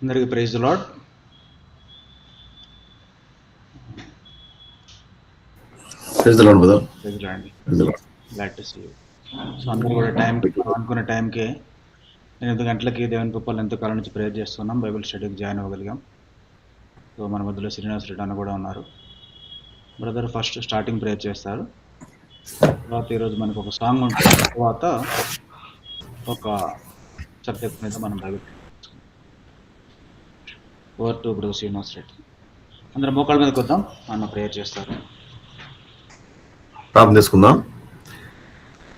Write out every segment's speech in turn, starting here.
అందరికీ praise the Lord. Praise the Lord brother. Praise Lord అండి. Praise the Lord. Glad to see you. So అందరూ కూడా టైంకి అనుకున్న టైంకి 8 గంటలకి దేవుని కృపలో ఎంతకాలం నుంచి ప్రేయర్ చేస్తున్నాం. బైబిల్ స్టడీకి జాయిన్ అవ్వగలిగాం. సో మన మధ్యలో శ్రీనివాస్ రెడ్డి అన్న కూడా ఉన్నారు. బ్రదర్ ఫస్ట్ స్టార్టింగ్ ప్రేయర్ చేస్తారు. తర్వాత ఈరోజు మనకు ఒక సాంగ్ ఉంటుంది. తర్వాత ఒక సబ్జెక్ట్ మీద మనం Bible over to brother Srinivas Reddy. అందరం మోకాళ్ళ మీదకి వద్దాం. అన్న ప్రేయర్ చేస్తారు. ప్రార్థన చేసుకుందాం.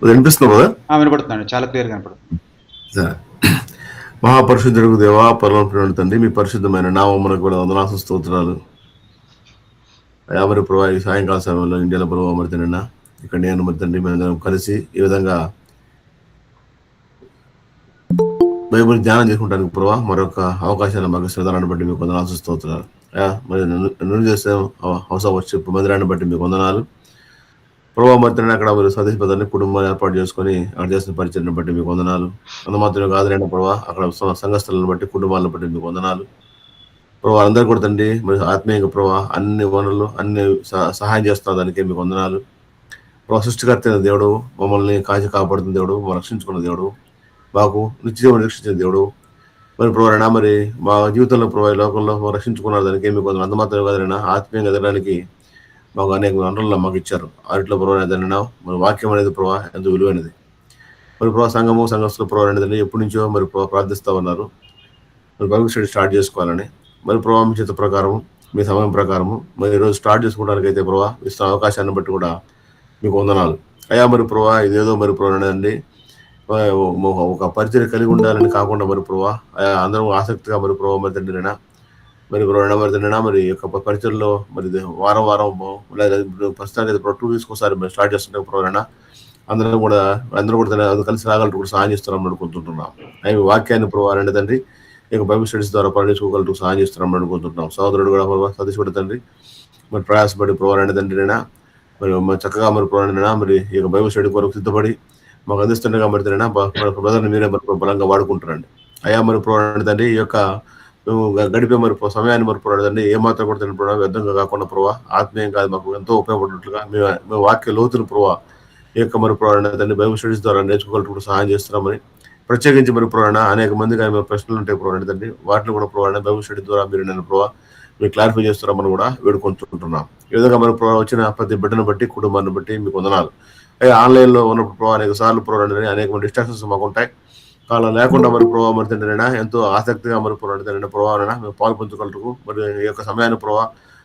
వినిపిస్తుంది బ్రదర్? వినపడుతున్నాను, చాలా క్లియర్గా వినపడుతుంది. సరే. మహాపరిశుద్ధుడు దేవా, పరలోకమున్న తండ్రి, మీ పరిశుద్ధమైన నామమునకు కూడా వందనాలు స్తోత్రాలు. ఎవరి ప్రభావ ఈ సాయంకాల సమయంలో ఇండియాలో ప్రభావ మరి తండ్రి, ఇక్కడ నేను మరి తండ్రి మేము కలిసి ఈ విధంగా బైబిల్ ధ్యానం చేసుకుంటానికి ప్రభావ మరొక అవకాశాన్ని మాకు శ్రద్ధలను బట్టి మీకు వందనాలు స్తోత్రాలు. మరి నన్ను చేసే అవసరం వచ్చే మందిరాన్ని బట్టి మీకు వందనాలు ప్రభావ. మరి అక్కడ మీరు స్వదేశ పదాన్ని కుటుంబాన్ని ఏర్పాటు చేసుకొని అక్కడ చేసిన పరిచయం బట్టి మీకు వందనాలు. అంత మాత్రమే కాదులేండి ప్రభావ, అక్కడ సంఘస్థలను బట్టి కుటుంబాలను బట్టి మీకు వందనాలు ప్రభావ. అందరూ కూడా తండ్రి మరి ఆత్మీయంగా ప్రభావ అన్ని వనరులు అన్ని సహాయం చేస్తున్న దానికి మీకు వందనాలు ప్రభావ. సృష్టికర్త అయిన దేవుడు, మమ్మల్ని కాచి కాపాడుతున్న దేవుడు, మమ్మల్ని రక్షించుకున్న దేవుడు, మాకు నిత్యం రక్షించిన దేవుడు మరి ప్రభావ. మరి మా జీవితంలో ప్రభావ లోకంలో రక్షించుకున్నారు దానికి మీకు వందనాలు. అంత మాత్రమే కాదులైనా ఆత్మీయంగా ఎదగడానికి మాకు అనేక వనరులు మాకు ఇచ్చారు. వాటిలో ప్రభావ ఏదైనా మరి వాక్యం అనేది ప్రభావ ఎంతో విలువైనది. మరి ప్రభావ సంఘస్థుల ప్రభావ అనేది ఎప్పటి నుంచో మరి ప్రార్థిస్తూ ఉన్నారు మరి బైబిల్ స్టడీ స్టార్ట్ చేసుకోవాలని. మరి ప్రభావ మీ చేత ప్రకారం మీ సమయం ప్రకారము మరి ఈరోజు స్టార్ట్ చేసుకోవడానికి అయితే ప్రభావ ఇస్తున్న అవకాశాన్ని బట్టి కూడా మీకు వందనాలు అయ్యా. మరి ప్రభావ ఇదేదో మరి ప్రభావ అనేదండి ఒక పరిచయం కలిగి ఉండాలని కాకుండా మరి ప్రభావ అందరం ఆసక్తిగా మరి ప్రభావ మరి తండ్రినా మరి రెండవ మరి యొక్క పరిచయంలో మరి వారం ప్రస్తుతానికి 2 weeks ఒకసారి మరి స్టార్ట్ చేస్తుంటే ప్రోరణ అందరూ కూడా కలిసి రాగలరు కూడా సహాయం చేస్తున్నాం అనుకుంటున్నాం. అవి వాక్యాన్ని ప్రోవాలంటే తండ్రి ఇక బైబిల్ స్టడీస్ ద్వారా పండించుకోగలరు సహాయం చేస్తున్నాం అనుకుంటున్నాం. సోదరుడు కూడా సతీష్ కూడా తండ్రి మరి ప్రయాసపడి ప్రోవాలంటే తండ్రినా మరి చక్కగా మరి ప్రోవాలైనా మరి ఈ బైబిల్ స్టడీ కొరకు సిద్ధపడి మాకు అందిస్తుండగా మరి తండ్రినా బ్రదర్ని మీరే మరి బలంగా వాడుకుంటారండి అయ్యా. మరి ప్రోవాలంటే తండ్రి ఈ యొక్క గడిపే మరి సమయాన్ని మరి పోరాడదండి ఏమాత్రం కూడా తినడం వ్యర్థంగా కాకుండా ప్రభావ ఆత్మీయం కాదు మాకు ఎంతో ఉపయోగపడినట్లుగా మేము వాక్య లోతును ప్రభావ ఈ యొక్క మరి పోరాడదండి బైబిల్ స్టడీస్ ద్వారా నేర్చుకోగలుగుతూ సహాయం చేస్తున్నామని ప్రత్యేకించి మరి పోరాడ అనేక మంది కానీ ప్రశ్నలు ఉంటాయి పోరాడదండి వాటిని కూడా పోరాడ బైబిల్ స్టడీ ద్వారా మీరు నేను ప్రభావ మీరు క్లారిఫై చేస్తున్నామని కూడా వేడుకుంటుంటున్నాం. ఈ విధంగా మరి వచ్చిన ప్రతి బిడ్డను బట్టి కుటుంబాన్ని బట్టి మీకు వందనాలు. ఆన్లైన్లో ఉన్నప్పుడు ప్రభావ అనేక సార్లు పోరాడదని అనేక డిస్ట్రాక్షన్స్ మాకు ఉంటాయి. అలా లేకుండా మరి ప్రభావ మరి తండ్రినా ఎంతో ఆసక్తిగా మరి పోరాడుతున్న ప్రభావన మేము పాల్పంచగలరు. మరి ఈ యొక్క సమయాన్ని ప్రభావ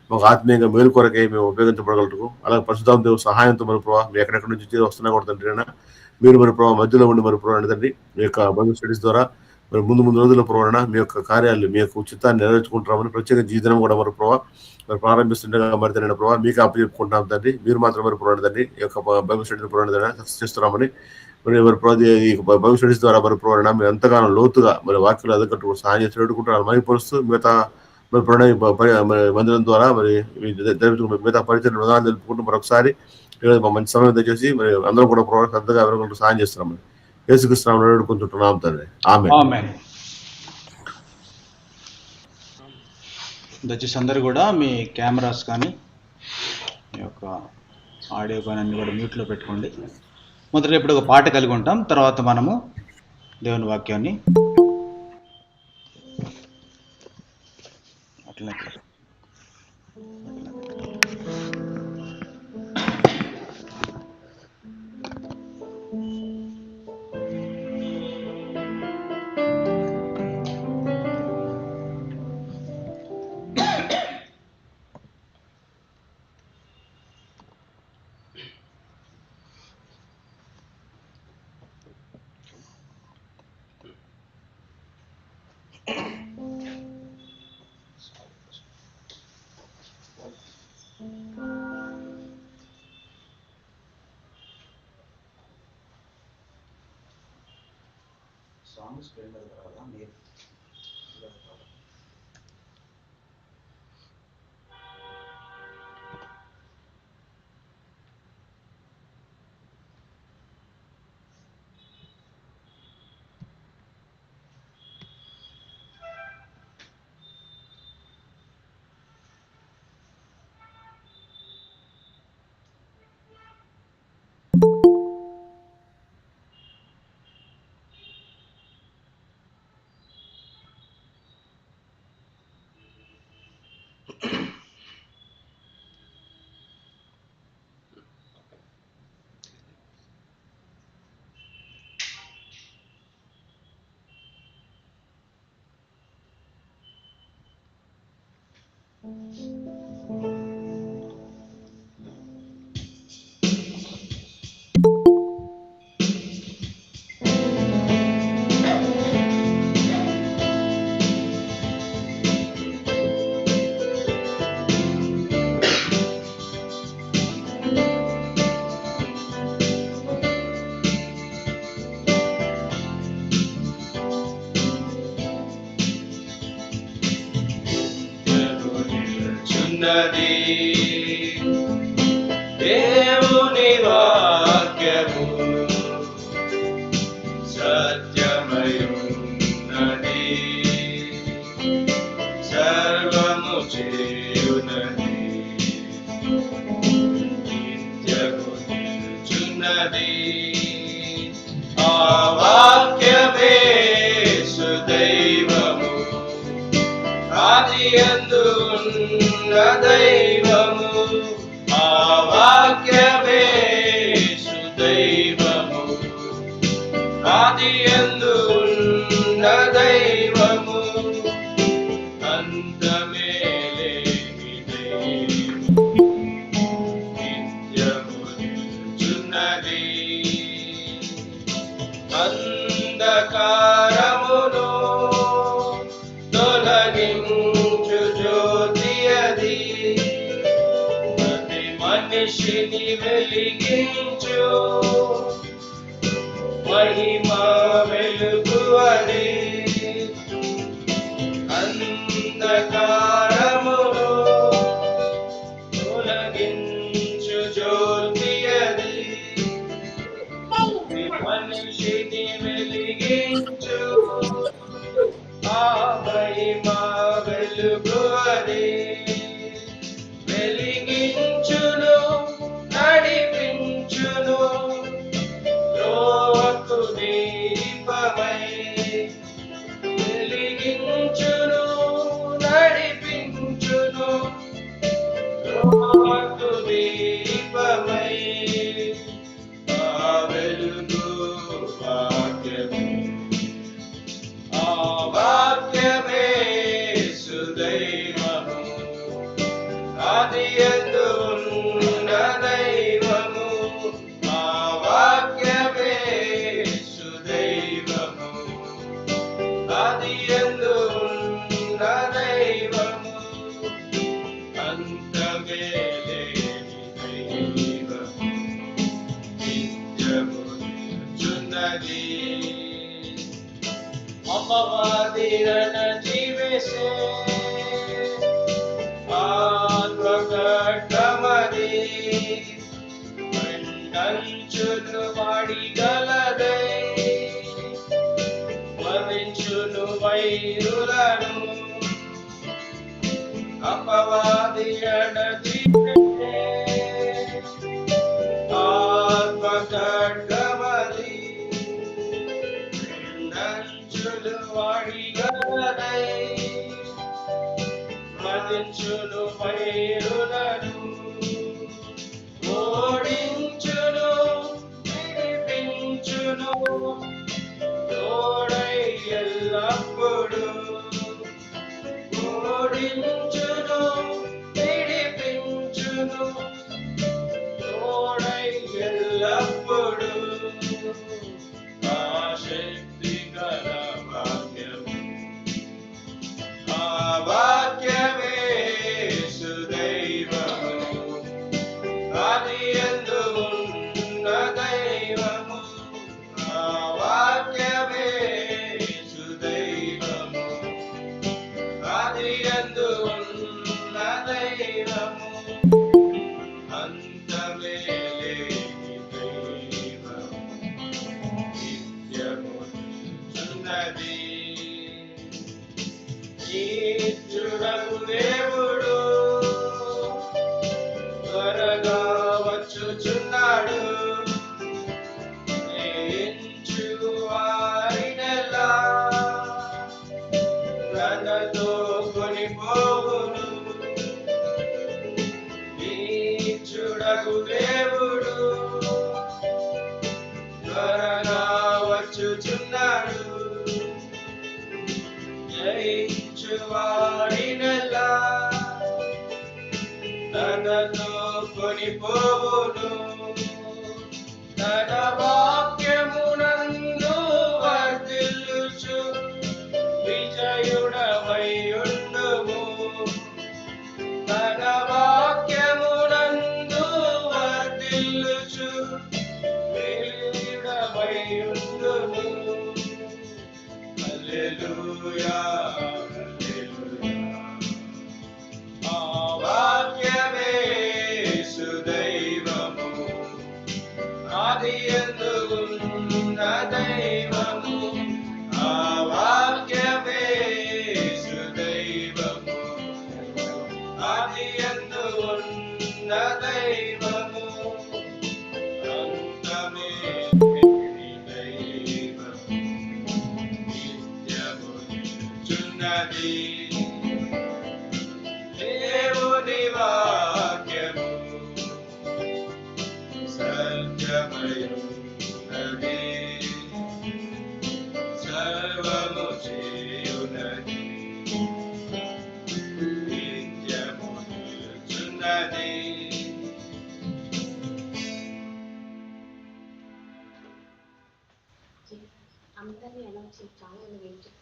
మాకు ఆత్మీయంగా మేలు కొరకే మేము ఉపయోగించబడగలరు. అలాగే పరిశుద్ధాత్మ దేవుని సహాయంతో మరి ప్రభావ మీ ఎక్కడెక్కడి నుంచి వస్తున్నా కూడా తండ్రినా మీరు మరి ప్రభావ మధ్యలో ఉండి మరి ప్రభావ తండ్రి మీ యొక్క బైబిల్ స్టడీస్ ద్వారా మరి ముందు రోజుల్లో ప్రభావ మీ యొక్క కార్యాలు మీ యొక్క చిత్తాన్ని నెరవేర్చుకుంటున్నామని ప్రత్యేక జీవితం కూడా మరి ప్రభావ మరి ప్రారంభిస్తుండగా మరి తండ్రి ప్రభావ మీకు అప్పచెప్పుకుంటున్నాం తండ్రి. మీరు మాత్రం మరి ప్రభావ తండ్రి ఈ యొక్క బైబిల్ స్టడీ ప్రభావ సక్సెస్ చేస్తున్నామని మరి బైబిల్ స్టడీస్ ద్వారా మరి ప్రోరణ మీరు ఎంతగానో లోతుగా మరి వాక్యాలు ఎదగట్టు సహాయం చేసి వేడుకుంటున్నారు. మరిపరుస్తూ మిగతా మరి ప్రణయ మందిరం ద్వారా మరి మిగతా పరిచయం విధానం తెలుపుకుంటూ మరొకసారి మంచి సమయం తెచ్చేసి మరి అందరూ కూడా ప్రోరణ శ్రద్ధగా ఎవరికంటూ సహాయం చేస్తున్నాం. యేసుక్రీస్తునామములో వేడుకుంటున్నాం తండ్రి. ఆమేన్. దయచేసి అందరూ కూడా మీ కెమెరాస్ కానీ మీ యొక్క ఆడియో కానీ అన్ని కూడా మ్యూట్లో పెట్టుకోండి. మొదట ఇప్పుడు ఒక పాట కలిగి ఉంటాం, తర్వాత మనము దేవుని వాక్యాన్ని అట్లనే సాంగ్స్ కదా మీరు నిలుచున్నది దేవుని వాక్యము సత్యమయున్నది సర్వము చేయునది నిత్యము నిలుచున్నది ఆ వాక్యమే సుదైవము ఆదియందు ఉన్న దైవము ఆ వాక్యమే సుదైవము ఆదియందు ఉన్న దైవము అంతమే లేని దైవము నిత్యము నిలుచున్నది అంధకారమును తొలగించు జ్యోతి అది ప్రతి మనిషిని వెలిగించు మహిమా వెలుగు అది అంధకారమును తొలగించు జ్యోతి అది ప్రతి మనిషిని వెలిగించు ఆ మహిమా వెలుగు అది వెలిగించును నడిపించును త్రోవకు దీపమై వెలిగించును నడిపించును త్రోవకు దీపమై ఆ వెలుగు వాక్యమే ఆ వాక్యమే సుదైవము ఆదియందు ఉన్న దైవము ఆ వాక్యమే సుదైవము ఆదియందు ఉన్న దైవము అంతమే లేని దైవము నిత్యము నిలుచున్నది అపవాదిరణ జీవేశే ఆత్మకట్టమది మండంచును వాడిగలదై వధించును వైరులను అపవాదిరణ జీవేశే ఆత్మకట్టమది వాడిగలదై మదించును వైరులను ఓడించును విడిపించును తోడై ఎల్లప్పుడు ఓడించును విడిపించును తోడై ఎల్లప్పుడు ఆ శక్తి గల వాక్యము ఆ వాక్యమే సుదైవము ఆదియందు ఉన్న దైవము ఆ వాక్యమే సుదైవము ఆదియందు ఉన్న దైవము అంతమే లేని దైవము నిత్యము నిలుచున్నది నిత్యుడగు దేవుడు త్వరగా వచ్చుచున్నాడు జయించు వారినెల్లా తనతో కొనిపోవును నిత్యుడగు దేవుడు త్వరగా వచ్చుచున్నాడు జయించు వారినెల్లా కొనిపోవును తన వాక్యమునందు వర్ధిల్లుచు విజయుడవై ఉండుము తన వాక్యమునందు వర్ధిల్లుచు విజయుడవై ఉండుము హల్లెలూయా హల్లెలూయా ఆ వాక్యమే సుదైవము ఆదియందు ఉన్న దైవము ఆ వాక్యమే సుదైవము ఆదియందు ఉన్న దైవము అంతమే దైవము నిత్యము నిలుచున్నది దేవుని వాక్యము సత్యమయున్నది సర్వము చేయునది నిత్యము నిలుచున్నది అందరినీ ఎలా వచ్చి చాలా వెయిట్ చేస్తాను.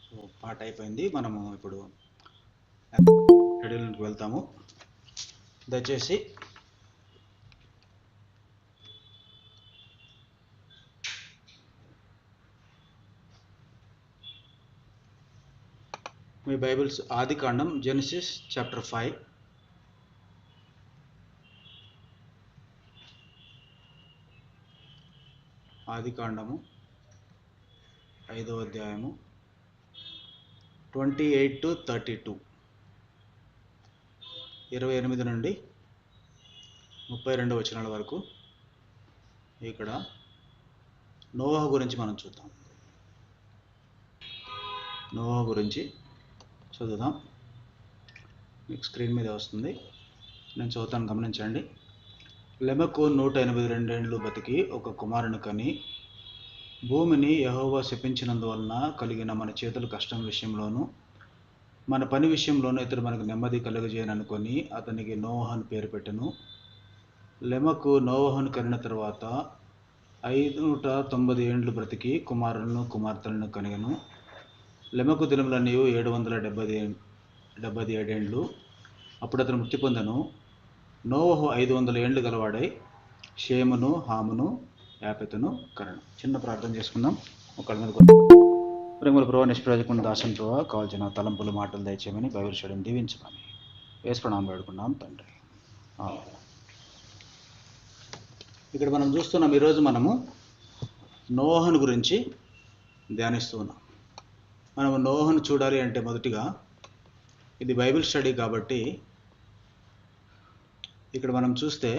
సో పాట అయిపోయింది. మనము ఇప్పుడు షెడ్యూల్కి వెళ్తాము. దయచేసి మీ బైబిల్స్ ఆదికాండం జెనసిస్ చాప్టర్ 5 ఆదికాండము 5వ అధ్యాయము 28 to 32 28 నుండి 32 వచనాల వరకు ఇక్కడ నోవహు గురించి మనం చూద్దాం. నోవహు గురించి చదువుదాం. మీకు స్క్రీన్ మీద వస్తుంది, నేను చదువుతాను, గమనించండి. లెమెకు 182 ఏండ్లు బతికి ఒక కుమారుని కని భూమిని యెహోవా శపించినందువలన కలిగిన మన చేతుల కష్టం విషయంలోనూ మన పని విషయంలోనూ ఇతడు మనకు నెమ్మది కలుగజేయననుకొని అతనికి నోవహు అని పేరు పెట్టెను. లెమెకు నోవహును కనిన తర్వాత 590 ఏండ్లు బ్రతికి కుమారులను కుమార్తెలను కనిగను. లెమెకు దినములన్నీ 777 ఏండ్లు. అప్పుడు అతను మృతి పొందెను. నోవహు 500 ఏండ్లు గలవాడై షేమును హామును యాపెతును కనెను. చిన్న ప్రార్థన చేసుకుందాం. ఒకళ్ళ మీద ప్రేమల ప్రభావ నిష్ప్రయోజకుని దాసం ప్రభావ కావాల్సిన తలంపులు మాటలు దయచేయమని బైబిల్ స్టడీని దీవించమని యేసు ప్రణామం వేడుకున్నాం తండ్రి. ఇక్కడ మనం చూస్తున్నాం, ఈరోజు మనము నోవహును గురించి ధ్యానిస్తూ ఉన్నాం. మనము నోవహును చూడాలి అంటే మొదటిగా ఇది బైబిల్ స్టడీ కాబట్టి ఇక్కడ మనం చూస్తే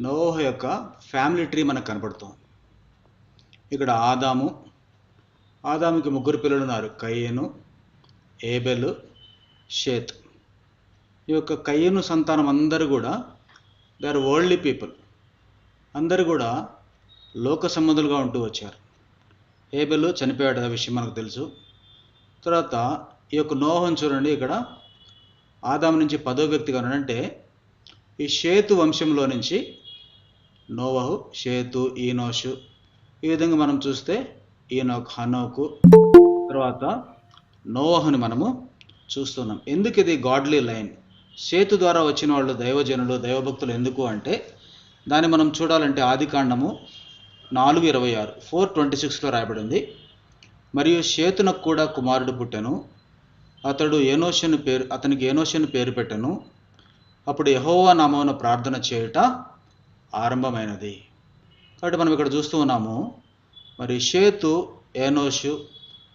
నోవహు యొక్క ఫ్యామిలీ ట్రీ మనకు కనపడుతుంది. ఇక్కడ ఆదాముకి 3 పిల్లలు ఉన్నారు, కయ్యను, ఏబెలు, షేత్. ఈ యొక్క కయ్యను సంతానం అందరూ కూడా దే ఆర్ వరల్డ్లీ పీపుల్. అందరూ కూడా లోక సంబంధులుగా ఉంటూ వచ్చారు. ఏబెలు చనిపోయాడు, ఆ విషయం మనకు తెలుసు. తర్వాత ఈ యొక్క నోవహును చూడండి, ఇక్కడ ఆదాము నుంచి 10వ వ్యక్తిగా ఉన్నాడంటే ఈ షేతు వంశంలో నుంచి నోవహు, షేతు, ఈనోషు, ఈ విధంగా మనం చూస్తే ఈనోక్, హనోకు, తర్వాత నోవహుని మనము చూస్తున్నాం. ఎందుకు ఇది గాడ్లీ లైన్? షేతు ద్వారా వచ్చిన వాళ్ళు దైవజనులు, దైవభక్తులు ఎందుకు అంటే దాన్ని మనం చూడాలంటే ఆదికాండము 4:26 4:26లో రాయబడింది. మరియు షేతునకు కూడా కుమారుడు పుట్టెను, అతనికి ఏనోషుని పేరు పెట్టెను. అప్పుడు యెహోవా నామమున ప్రార్థన చేయుట ఆరంభమైనది. కాబట్టి మనం ఇక్కడ చూస్తూ ఉన్నాము, మరి షేతు, ఏనోషు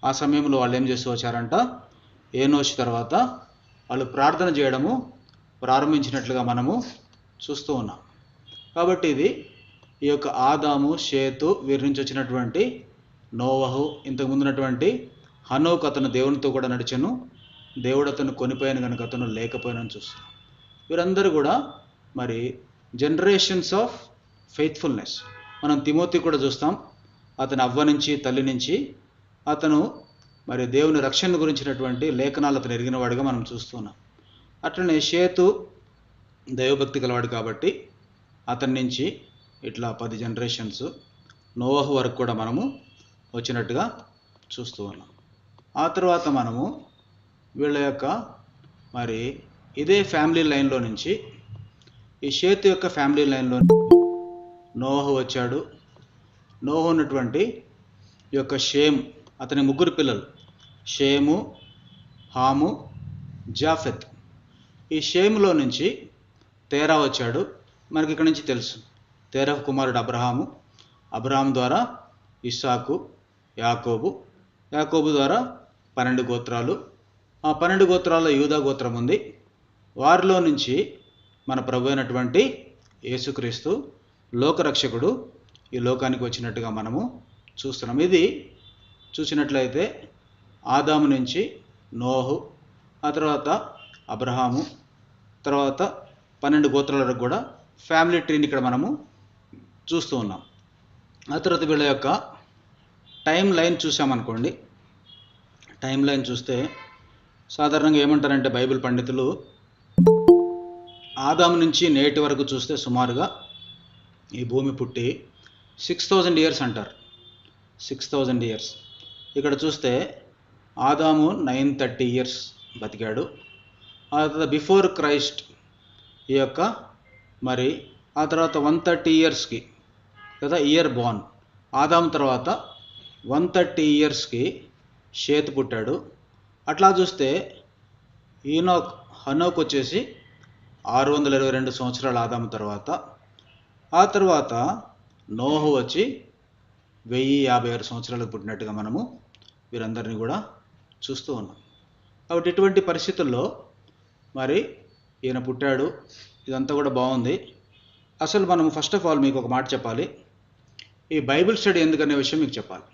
ఆ సమయంలో వాళ్ళు ఏం చేస్తూ వచ్చారంట, ఏనోషు తర్వాత వాళ్ళు ప్రార్థన చేయడము ప్రారంభించినట్లుగా మనము చూస్తూ ఉన్నాం. కాబట్టి ఇది ఈ యొక్క ఆదాము, షేతు వీరి నుంచి వచ్చినటువంటి నోవహు, ఇంతకు ముందున్నటువంటి హనోకు అతను దేవునితో కూడా నడిచెను, దేవుడు అతను కొనిపోయాను కనుక అతను లేకపోయానని చూస్తున్నాం. వీరందరూ కూడా మరి జనరేషన్స్ ఆఫ్ ఫెయిత్ఫుల్నెస్. మనం తిమోతి కూడా చూస్తాం, అతను అవ్వ నుంచి, తల్లి నుంచి అతను మరి దేవుని రక్షణ గురించినటువంటి లేఖనాలు అతను ఎరిగిన వాడిగా మనం చూస్తున్నాం. అట్లనే షేతు దైవభక్తి గలవాడు కాబట్టి అతని నుంచి ఇట్లా 10 జనరేషన్స్ నోవహు వరకు కూడా మనము వచ్చినట్టుగా చూస్తూ ఉన్నాం. ఆ తర్వాత మనము వీళ్ళ యొక్క మరి ఇదే ఫ్యామిలీ లైన్లో నుంచి ఈ షేతు యొక్క ఫ్యామిలీ లైన్లో నోవహు వచ్చాడు. నోవహు ఉన్నటువంటి ఈ యొక్క షేమ్, అతని 3 పిల్లలు షేము, హాము, జాఫెత్. ఈ షేములో నుంచి తేరా వచ్చాడు. మనకి ఇక్కడ నుంచి తెలుసు, తేరా కుమారుడు అబ్రహాము, అబ్రహాం ద్వారా ఇస్సాకు, యాకోబు, యాకోబు ద్వారా 12 గోత్రాలు, ఆ 12 గోత్రాల్లో యూదా గోత్రం ఉంది. వారిలో నుంచి మన ప్రభు అయినటువంటి యేసుక్రీస్తు లోకరక్షకుడు ఈ లోకానికి వచ్చినట్టుగా మనము చూస్తున్నాం. ఇది చూసినట్లయితే ఆదాము నుంచి నోహు, ఆ తర్వాత అబ్రహాము, తర్వాత 12 గోత్రాల వరకు కూడా ఫ్యామిలీ ట్రీని ఇక్కడ మనము చూస్తూ ఉన్నాం. ఆ తర్వాత వీళ్ళ యొక్క టైం లైన్ చూసామనుకోండి. టైం లైన్ చూస్తే సాధారణంగా ఏమంటారంటే బైబిల్ పండితులు, ఆదాము నుంచి నేటి వరకు చూస్తే సుమారుగా ఈ భూమి పుట్టి 6000 ఇయర్స్ అంటారు. 6000 ఇయర్స్. ఇక్కడ చూస్తే ఆదాము 930 ఇయర్స్ బతికాడు. ఆ తర్వాత బిఫోర్ క్రైస్ట్ ఈ యొక్క మరి ఆ తర్వాత 130 ఇయర్స్కి కదా ఇయర్ బోర్న్. ఆదాము తర్వాత 130 ఇయర్స్కి షేతు పుట్టాడు. అట్లా చూస్తే హనోకు వచ్చేసి 622 సంవత్సరాలు ఆదాము తర్వాత. ఆ తర్వాత నోహు వచ్చి 1056 సంవత్సరాలకు పుట్టినట్టుగా మనము వీరందరినీ కూడా చూస్తూ ఉన్నాం. కాబట్టి ఇటువంటి పరిస్థితుల్లో మరి ఈయన పుట్టాడు. ఇదంతా కూడా బాగుంది. అసలు మనం ఫస్ట్ ఆఫ్ ఆల్ మీకు ఒక మాట చెప్పాలి. ఈ బైబిల్ స్టడీ ఎందుకనే విషయం మీకు చెప్పాలి.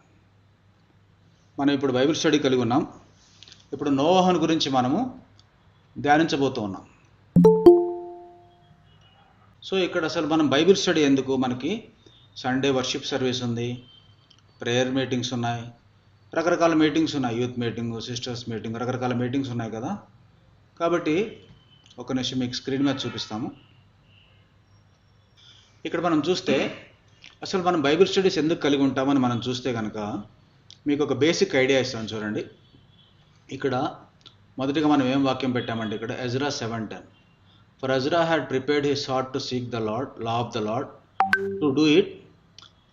మనం ఇప్పుడు బైబిల్ స్టడీ కలిగి ఉన్నాం. ఇప్పుడు నోవహును గురించి మనము ధ్యానించబోతూ ఉన్నాం. సో ఇక్కడ అసలు మనం బైబిల్ స్టడీ ఎందుకు, మనకి సండే వర్షిప్ సర్వీస్ ఉంది, ప్రేయర్ మీటింగ్స్ ఉన్నాయి, రకరకాల మీటింగ్స్ ఉన్నాయి, యూత్ మీటింగ్, సిస్టర్స్ మీటింగ్, రకరకాల మీటింగ్స్ ఉన్నాయి కదా. కాబట్టి ఒక నిమిషం మీకు స్క్రీన్ మీద చూపిస్తాము. ఇక్కడ మనం చూస్తే అసలు మనం బైబిల్ స్టడీస్ ఎందుకు కలిగి ఉంటామని మనం చూస్తే కనుక మీకు ఒక బేసిక్ ఐడియా ఇస్తాను చూడండి. ఇక్కడ మొదటిగా మనం ఏం వాక్యం పెట్టామంటే ఇక్కడ Ezra 7:10, for Ezra had prepared his heart to seek the Lord, law of the Lord, to do it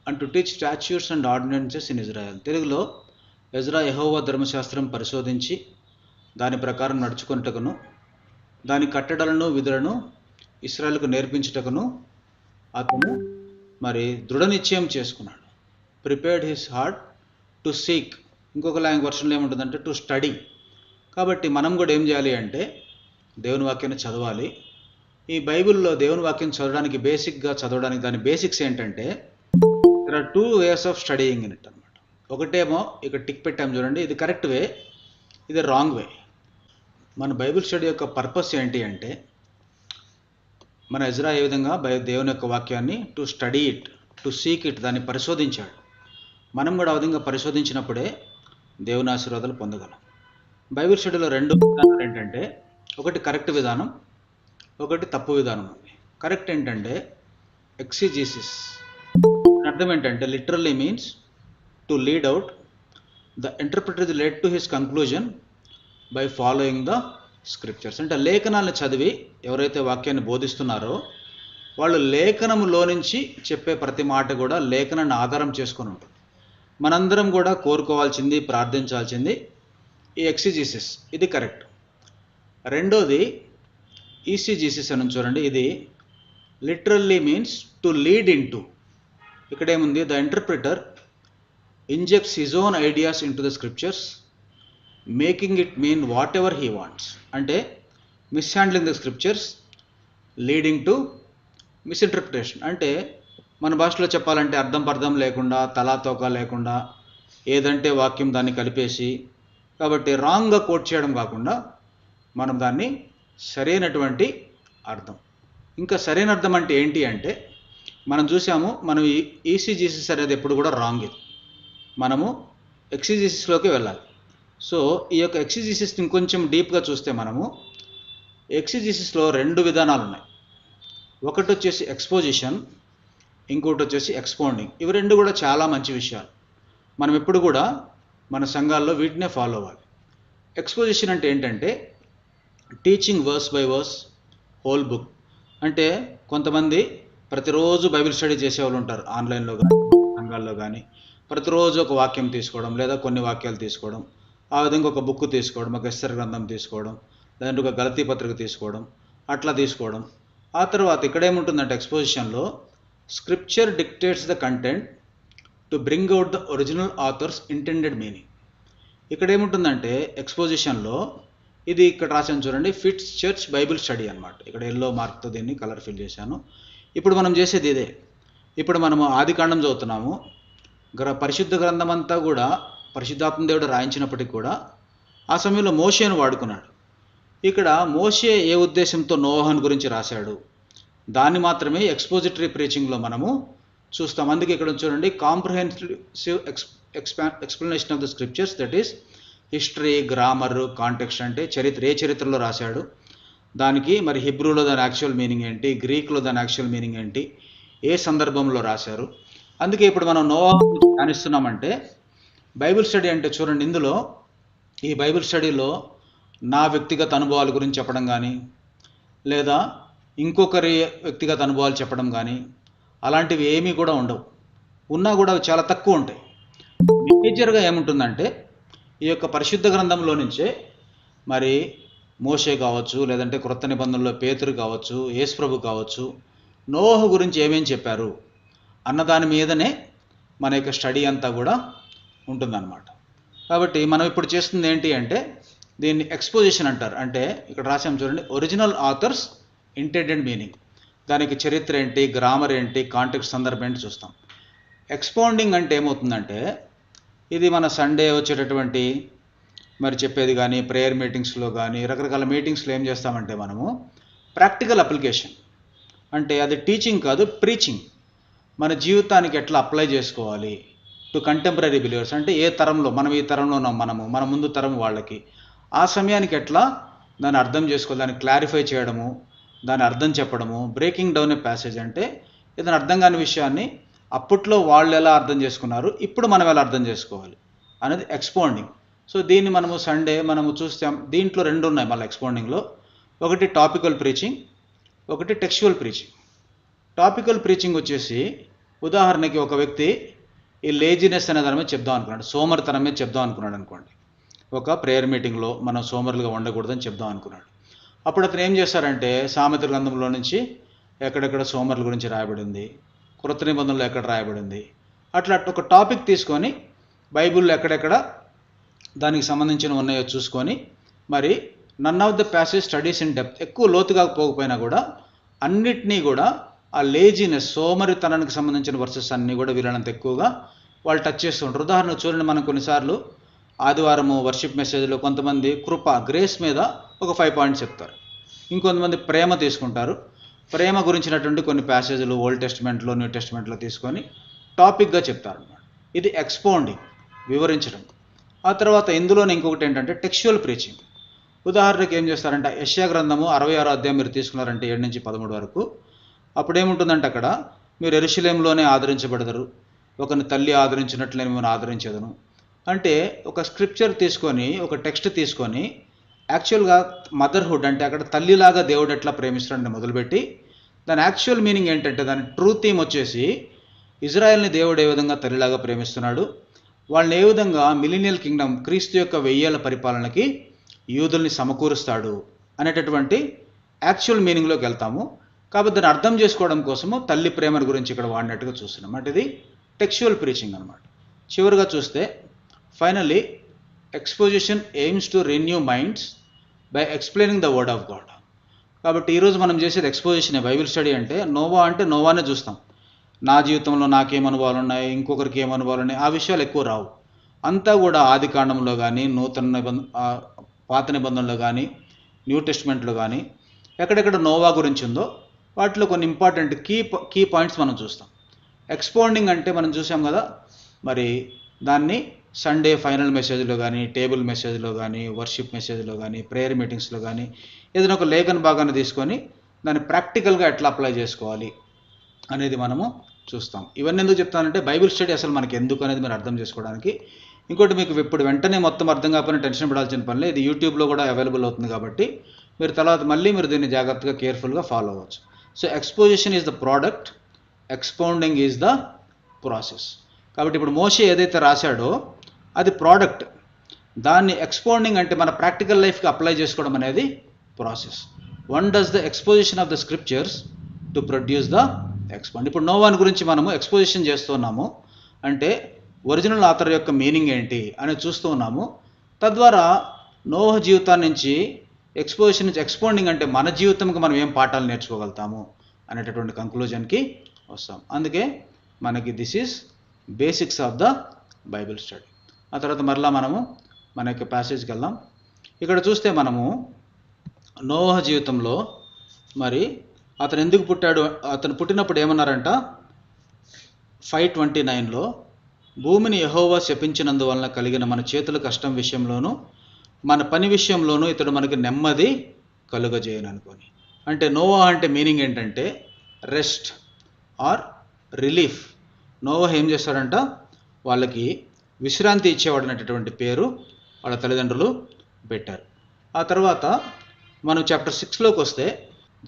and to teach statutes and ordinances in Israel. తెలుగులో ఎజ్రా యెహోవా ధర్మశాస్త్రం పరిశోధించి దాని ప్రకారం నడుచుకొనుటకును, దాని కట్టడలను విధులను ఇశ్రాయేలుకు నేర్పించుటకును అతను మరి దృఢ నిశ్చయం చేసుకున్నాడు. Prepared his heart to seek, ఇంకొక లాంగ్వేజ్ వర్షన్లో ఏముంటుందంటే టు స్టడీ. కాబట్టి మనం కూడా ఏం చేయాలి అంటే దేవుని వాక్యాన్ని చదవాలి. ఈ బైబిల్లో దేవుని వాక్యం చదవడానికి బేసిక్గా చదవడానికి దాని బేసిక్స్ ఏంటంటే there are 2 ways of studying in it అనమాట. ఒకటేమో ఇక్కడ టిక్ పెట్టాం చూడండి, ఇది కరెక్ట్ వే, ఇది రాంగ్ వే. మన బైబిల్ స్టడీ యొక్క పర్పస్ ఏంటి అంటే మన ఎజ్రా ఏ విధంగా దేవుని యొక్క వాక్యాన్ని to study it, to seek it, దాన్ని పరిశోధించాడు. మనం కూడా ఆ విధంగా పరిశోధించినప్పుడే దేవుని ఆశీర్వాదాలు పొందగలం. బైబిల్ స్టడీలో 2 విధానాలు ఏంటంటే, ఒకటి కరెక్ట్ విధానం, ఒకటి తప్పు విధానం ఉంది. కరెక్ట్ ఏంటంటే ఎక్సిజీసిస్. అర్థం ఏంటంటే literally means to lead out, the interpreter is led to his conclusion by following the scriptures. అంటే లేఖనాలను చదివి ఎవరైతే వాక్యాన్ని బోధిస్తున్నారో వాళ్ళు లేఖనములో నుంచి చెప్పే ప్రతి మాట కూడా లేఖనాన్ని ఆధారం చేసుకొని ఉంటుంది. మనందరం కూడా కోరుకోవాల్సింది, ప్రార్థించాల్సింది ఈ ఎక్సిజీసిస్, ఇది కరెక్ట్. రెండోది ఈసీజీసిస్ అని చూడండి, ఇది literally means to lead into. ఇక్కడేముంది, the interpreter injects his own ideas into the scriptures making it mean whatever he wants. అంటే mishandling the scriptures leading to misinterpretation. అంటే మన భాషలో చెప్పాలంటే అర్థం పర్థం లేకుండా, తలాతోక లేకుండా, ఏదంటే వాక్యం దాన్ని కలిపేసి, కాబట్టి రాంగ్గా కోట్ చేయడం కాకుండా మనం దాన్ని సరైనటువంటి అర్థం. ఇంకా సరైన అర్థం అంటే ఏంటి అంటే, మనం చూసాము, మనం ఈసీజీసిస్ అనేది ఎప్పుడు కూడా రాంగ్. మనము ఎక్సిజీసిస్లోకి వెళ్ళాలి. సో ఈ యొక్క ఎక్సిజీసిస్ని ఇంకొంచెం డీప్గా చూస్తే మనము ఎక్సిజీసిస్లో 2 విధానాలు ఉన్నాయి. ఒకటి వచ్చేసి ఎక్స్పోజిషన్, ఇంకోటి వచ్చేసి ఎక్స్పౌండింగ్. ఇవి 2 కూడా చాలా మంచి విషయాలు. మనం ఎప్పుడు కూడా మన సంఘాల్లో వీటినే ఫాలో అవ్వాలి. ఎక్స్పోజిషన్ అంటే ఏంటంటే teaching verse by verse whole book. అంటే కొంతమంది ప్రతిరోజు బైబిల్ స్టడీ చేసేవాళ్ళు ఉంటారు, ఆన్లైన్లో కానీ సంఘాల్లో కానీ. ప్రతిరోజు ఒక వాక్యం తీసుకోవడం, లేదా కొన్ని వాక్యాలు తీసుకోవడం, ఆ విధంగా ఒక బుక్ తీసుకోవడం, ఒక ఎస్తెర్ గ్రంథం తీసుకోవడం, లేదంటే ఒక గలతీ పత్రిక తీసుకోవడం, అట్లా తీసుకోవడం. ఆ తర్వాత ఇక్కడ ఏముంటుందంటే ఎక్స్పోజిషన్లో scripture dictates the content to bring out the original authors intended meaning. ఇక్కడ ఏముంటుందంటే ఎక్స్పోజిషన్లో, ఇది ఇక్కడ రాశాను చూడండి, ఫిట్స్ చర్చ్ బైబిల్ స్టడీ అనమాట. ఇక్కడ ఎల్లో మార్క్తో దీన్ని కలర్ ఫిల్ చేశాను. ఇప్పుడు మనం చేసేది ఇదే. ఇప్పుడు మనము ఆదికాండం చదువుతున్నాము. పరిశుద్ధ గ్రంథం అంతా కూడా పరిశుద్ధాత్మ దేవుడు రాయించినప్పటికీ కూడా ఆ సమయంలో మోషేను వాడుకున్నాడు. ఇక్కడ మోషే ఏ ఉద్దేశంతో నోవాహు గురించి రాశాడు, దాన్ని మాత్రమే ఎక్స్పోజిటరీ ప్రీచింగ్లో మనము చూస్తాం. అందుకే ఇక్కడ చూడండి, comprehensive explanation of the scriptures, that is history, grammar, context. అంటే ఏ చరిత్రలో రాశాడు, దానికి మరి హిబ్రూలో దాని యాక్చువల్ మీనింగ్ ఏంటి, గ్రీక్లో దాని యాక్చువల్ మీనింగ్ ఏంటి, ఏ సందర్భంలో రాశారు. అందుకే ఇప్పుడు మనం నోవాహు ధ్యానిస్తున్నామంటే బైబిల్ స్టడీ అంటే చూడండి, ఇందులో ఈ బైబిల్ స్టడీలో నా వ్యక్తిగత అనుభవాల గురించి చెప్పడం కానీ, లేదా ఇంకొకరి వ్యక్తిగత అనుభవాలు చెప్పడం కానీ, అలాంటివి ఏమీ కూడా ఉండవు. ఉన్నా కూడా అవి చాలా తక్కువ ఉంటాయి. మేజర్గా ఏముంటుందంటే ఈ యొక్క పరిశుద్ధ గ్రంథంలో నుంచే మరి మోషే కావచ్చు, లేదంటే క్రొత్త నిబంధనలో పేతురు కావచ్చు, యేసుప్రభు కావచ్చు, నోవాహు గురించి ఏమేం చెప్పారు అన్నదాని మీదనే మన యొక్క స్టడీ అంతా కూడా ఉంటుందన్నమాట. కాబట్టి మనం ఇప్పుడు చేస్తుంది ఏంటి అంటే దీన్ని ఎక్స్పోజిషన్ అంటారు. అంటే ఇక్కడ రాసాం చూడండి, ఒరిజినల్ ఆథర్స్ ఇంటెండెడ్ మీనింగ్. దానికి చరిత్ర ఏంటి, గ్రామర్ ఏంటి, కాంటెక్స్ట్, సందర్భం ఏంటి చూస్తాం. ఎక్స్పౌండింగ్ అంటే ఏమవుతుందంటే, ఇది మన సండే వచ్చేటటువంటి మరి చెప్పేది కానీ, ప్రేయర్ మీటింగ్స్లో కానీ, రకరకాల మీటింగ్స్లో ఏం చేస్తామంటే మనము ప్రాక్టికల్ అప్లికేషన్. అంటే అది టీచింగ్ కాదు, ప్రీచింగ్. మన జీవితానికి ఎట్లా అప్లై చేసుకోవాలి టు కంటెంపరీ బిలీవర్స్. అంటే ఏ తరంలో, మనం ఈ తరంలో ఉన్నాం, మన ముందు తరం వాళ్ళకి ఆ సమయానికి ఎట్లా దాన్ని అర్థం చేసుకోవాలి, దాన్ని క్లారిఫై చేయడము, దాని అర్థం చెప్పడము. బ్రేకింగ్ డౌన్ ఏ ప్యాసేజ్ అంటే ఏదైనా అర్థం కాని విషయాన్ని అప్పట్లో వాళ్ళు ఎలా అర్థం చేసుకున్నారు, ఇప్పుడు మనం ఎలా అర్థం చేసుకోవాలి అనేది ఎక్స్పౌండింగ్. సో దీన్ని మనము సండే మనము చూస్తాం. దీంట్లో 2 ఉన్నాయి మళ్ళీ ఎక్స్పౌండింగ్లో. ఒకటి టాపికల్ ప్రీచింగ్, ఒకటి టెక్స్చువల్ ప్రీచింగ్. టాపికల్ ప్రీచింగ్ వచ్చేసి, ఉదాహరణకి ఒక వ్యక్తి ఈ లేజినెస్ అనే దాని మీద చెప్దాం అనుకున్నాడు, సోమరితనం మీద చెప్దాం అనుకున్నాడు అనుకోండి. ఒక ప్రేయర్ మీటింగ్లో మనం సోమరులుగా ఉండకూడదని చెప్దాం అనుకున్నాడు. అప్పుడు అతను ఏం చేస్తారంటే సామెతల గ్రంథంలో నుంచి ఎక్కడెక్కడ సోమరుల గురించి రాయబడింది, క్రొత్త నిబంధనలో ఎక్కడ రాయబడింది, అట్లా ఒక టాపిక్ తీసుకొని బైబిల్లో ఎక్కడెక్కడ దానికి సంబంధించిన ఉన్నాయో చూసుకొని, మరి none of the passage studies in depth, ఎక్కువ లోతుగా పోకపోయినా కూడా అన్నిటినీ కూడా ఆ లేజినెస్, సోమరితనానికి సంబంధించిన వర్సెస్ అన్నీ కూడా వీళ్ళనంత ఎక్కువగా వాళ్ళు టచ్ చేస్తూ ఉంటారు. ఉదాహరణకు చూడండి, మనం కొన్నిసార్లు ఆదివారము వర్షిప్ మెసేజ్లో కొంతమంది కృప, గ్రేస్ మీద ఒక 5 పాయింట్స్ చెప్తారు. ఇంకొంతమంది ప్రేమ తీసుకుంటారు, ప్రేమ గురించినటువంటి కొన్ని ప్యాసేజ్లు ఓల్డ్ టెస్టిమెంట్లో, న్యూ టెస్టిమెంట్లో తీసుకొని టాపిక్గా చెప్తారు అన్నమాట. ఇది ఎక్స్పౌండింగ్, వివరించడం. ఆ తర్వాత ఇందులోనే ఇంకొకటి ఏంటంటే టెక్స్చువల్ ప్రీచింగ్. ఉదాహరణకి ఏం చేస్తారంటే యెషయా గ్రంథము 66వ అధ్యాయం మీరు తీసుకున్నారంటే 7 నుంచి 13 వరకు, అప్పుడు ఏముంటుందంటే అక్కడ మీరు యెరూషలేములోనే ఆదరించబడతారు, ఒకరిని తల్లి ఆదరించినట్లే మిమ్మల్ని ఆదరించేదను. అంటే ఒక స్క్రిప్చర్ తీసుకొని, ఒక టెక్స్ట్ తీసుకొని, యాక్చువల్గా మదర్హుడ్ అంటే అక్కడ తల్లిలాగా దేవుడు ఎట్లా ప్రేమిస్తాడని మొదలుపెట్టి దాని యాక్చువల్ మీనింగ్ ఏంటంటే, దాని ట్రూ థీమ్ వచ్చేసి ఇజ్రాయెల్ని దేవుడు ఏ విధంగా తల్లిలాగా ప్రేమిస్తున్నాడు, వాళ్ళని ఏ విధంగా మిలీనియల్ కింగ్డమ్, క్రీస్తు యొక్క 1000 ఏళ్ల పరిపాలనకి యూదుల్ని సమకూరుస్తాడు అనేటటువంటి యాక్చువల్ మీనింగ్లోకి వెళ్తాము. కాబట్టి దాన్ని అర్థం చేసుకోవడం కోసము తల్లి ప్రేమ గురించి ఇక్కడ వాడినట్టుగా చూస్తున్నాం. అంటే ఇది టెక్స్చువల్ ప్రీచింగ్ అనమాట. చివరిగా చూస్తే finally exposition AIIMS to renew minds by explaining the word of God. కాబట్టి ఈరోజు మనం చేసేది ఎక్స్పోజిషన్, బైబిల్ స్టడీ. అంటే నోవా అంటే నోవానే చూస్తాం. నా జీవితంలో నాకేం అనుభవాలు ఉన్నాయి, ఇంకొకరికి ఏం అనుభవాలు ఉన్నాయి, ఆ విషయాలు ఎక్కువ రావు. అంతా కూడా ఆది కాండంలో కానీ, పాత నిబంధనలో కానీ, న్యూ టెస్ట్మెంట్లో కానీ ఎక్కడెక్కడ నోవా గురించి ఉందో వాటిలో కొన్ని ఇంపార్టెంట్ కీ పాయింట్స్ మనం చూస్తాం. ఎక్స్పౌండింగ్ అంటే మనం చూసాం కదా, మరి దాన్ని సండే ఫైనల్ మెసేజ్లో కానీ, టేబుల్ మెసేజ్లో కానీ, వర్షిప్ మెసేజ్లో కానీ, ప్రేయర్ మీటింగ్స్లో కానీ ఏదైనా ఒక లేఖన భాగాన్ని తీసుకొని దాన్ని ప్రాక్టికల్గా ఎట్లా అప్లై చేసుకోవాలి అనేది మనము చూస్తాం. ఇవన్నీ ఎందుకు చెప్తానంటే బైబిల్ స్టడీ అసలు మనకి ఎందుకు అనేది మీరు అర్థం చేసుకోవడానికి. ఇంకోటి, మీకు ఇప్పుడు వెంటనే మొత్తం అర్థం కాకపోయినా టెన్షన్ పడాల్సిన పనిలే, ఇది యూట్యూబ్లో కూడా అవైలబుల్ అవుతుంది కాబట్టి మీరు తర్వాత మళ్ళీ మీరు దీన్ని జాగ్రత్తగా కేర్ఫుల్గా ఫాలో అవ్వచ్చు. So exposition is the product, expounding is the process. కాబట్టి ఇప్పుడు మోషే ఏదైతే రాశాడో అది ప్రోడక్ట్, దాన్ని ఎక్స్పౌండింగ్ అంటే మన ప్రాక్టికల్ లైఫ్కి అప్లై చేసుకోవడం అనేది process. One does the exposition of the scriptures to produce the expound. ఇప్పుడు నోవాన్ గురించి మనము ఎక్స్పోజిషన్ చేస్తున్నాము అంటే ఒరిజినల్ ఆథర్ యొక్క మీనింగ్ ఏంటి అని చూస్తూ ఉన్నాము. తద్వారా నోవహు జీవితాన్ని నుంచి ఎక్స్పోజిషన్ నుంచి ఎక్స్పౌండింగ్ అంటే మన జీవితంకి మనం ఏం పాఠాలు నేర్చుకోగలుగుతాము అనేటటువంటి కంక్లూజన్కి వస్తాం. అందుకే మనకి this is basics of the Bible study. ఆ తర్వాత మరలా మనము మన యొక్క ప్యాసేజ్కి వెళ్దాం. ఇక్కడ చూస్తే మనము నోవహు జీవితంలో మరి అతను ఎందుకు పుట్టాడు, అతను పుట్టినప్పుడు ఏమన్నారంట 5:29లో భూమిని యెహోవా శపించినందువలన కలిగిన మన చేతుల కష్టం విషయంలోనూ మన పని విషయంలోనూ ఇతడు మనకి నెమ్మది కలుగజేయను అనుకొని. అంటే నోవా అంటే మీనింగ్ ఏంటంటే రెస్ట్ ఆర్ రిలీఫ్. నోవా ఏం చేస్తాడంట, వాళ్ళకి విశ్రాంతి ఇచ్చేవాడు అనేటటువంటి పేరు వాళ్ళ తల్లిదండ్రులు పెట్టారు. ఆ తర్వాత మనం చాప్టర్ 6లోకి వస్తే,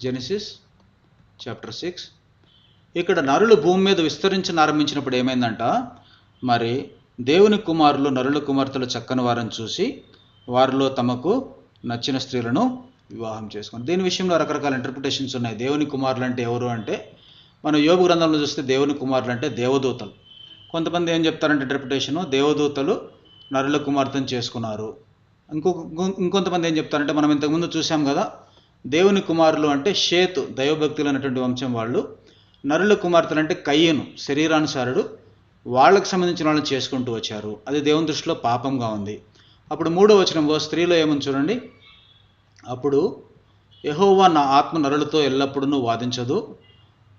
జెనసిస్ చాప్టర్ 6, ఇక్కడ నరులు భూమి మీద విస్తరించిన ఆరంభించినప్పుడు ఏమైందంట, మరి దేవుని కుమారులు నరుల కుమార్తెలు చక్కని వారిని చూసి వారిలో తమకు నచ్చిన స్త్రీలను వివాహం చేసుకుని. దీని విషయంలో రకరకాల ఇంటర్ప్రిటేషన్స్ ఉన్నాయి. దేవుని కుమారులు అంటే ఎవరు అంటే, మనం యోబు గ్రంథంలో చూస్తే దేవుని కుమారులు అంటే దేవదూతలు. కొంతమంది ఏం చెప్తారంటే ఇంటర్ప్రిటేషను, దేవదూతలు నరుల కుమార్తెను చేసుకున్నారు. ఇంకొంతమంది ఏం చెప్తారంటే, మనం ఇంతకుముందు చూసాం కదా, దేవుని కుమారులు అంటే షేతు దైవభక్తులు అనేటువంటి వంశం వాళ్ళు, నరుల కుమార్తెలు అంటే కయ్యను శరీరానుసారుడు, వాళ్ళకు సంబంధించిన వాళ్ళని చేసుకుంటూ వచ్చారు. అది దేవుని దృష్టిలో పాపంగా ఉంది. అప్పుడు 3వ వచనం స్త్రీలో ఏమని చూడండి, అప్పుడు యెహోవా నా ఆత్మ నరులతో ఎల్లప్పుడూ వాదించదు,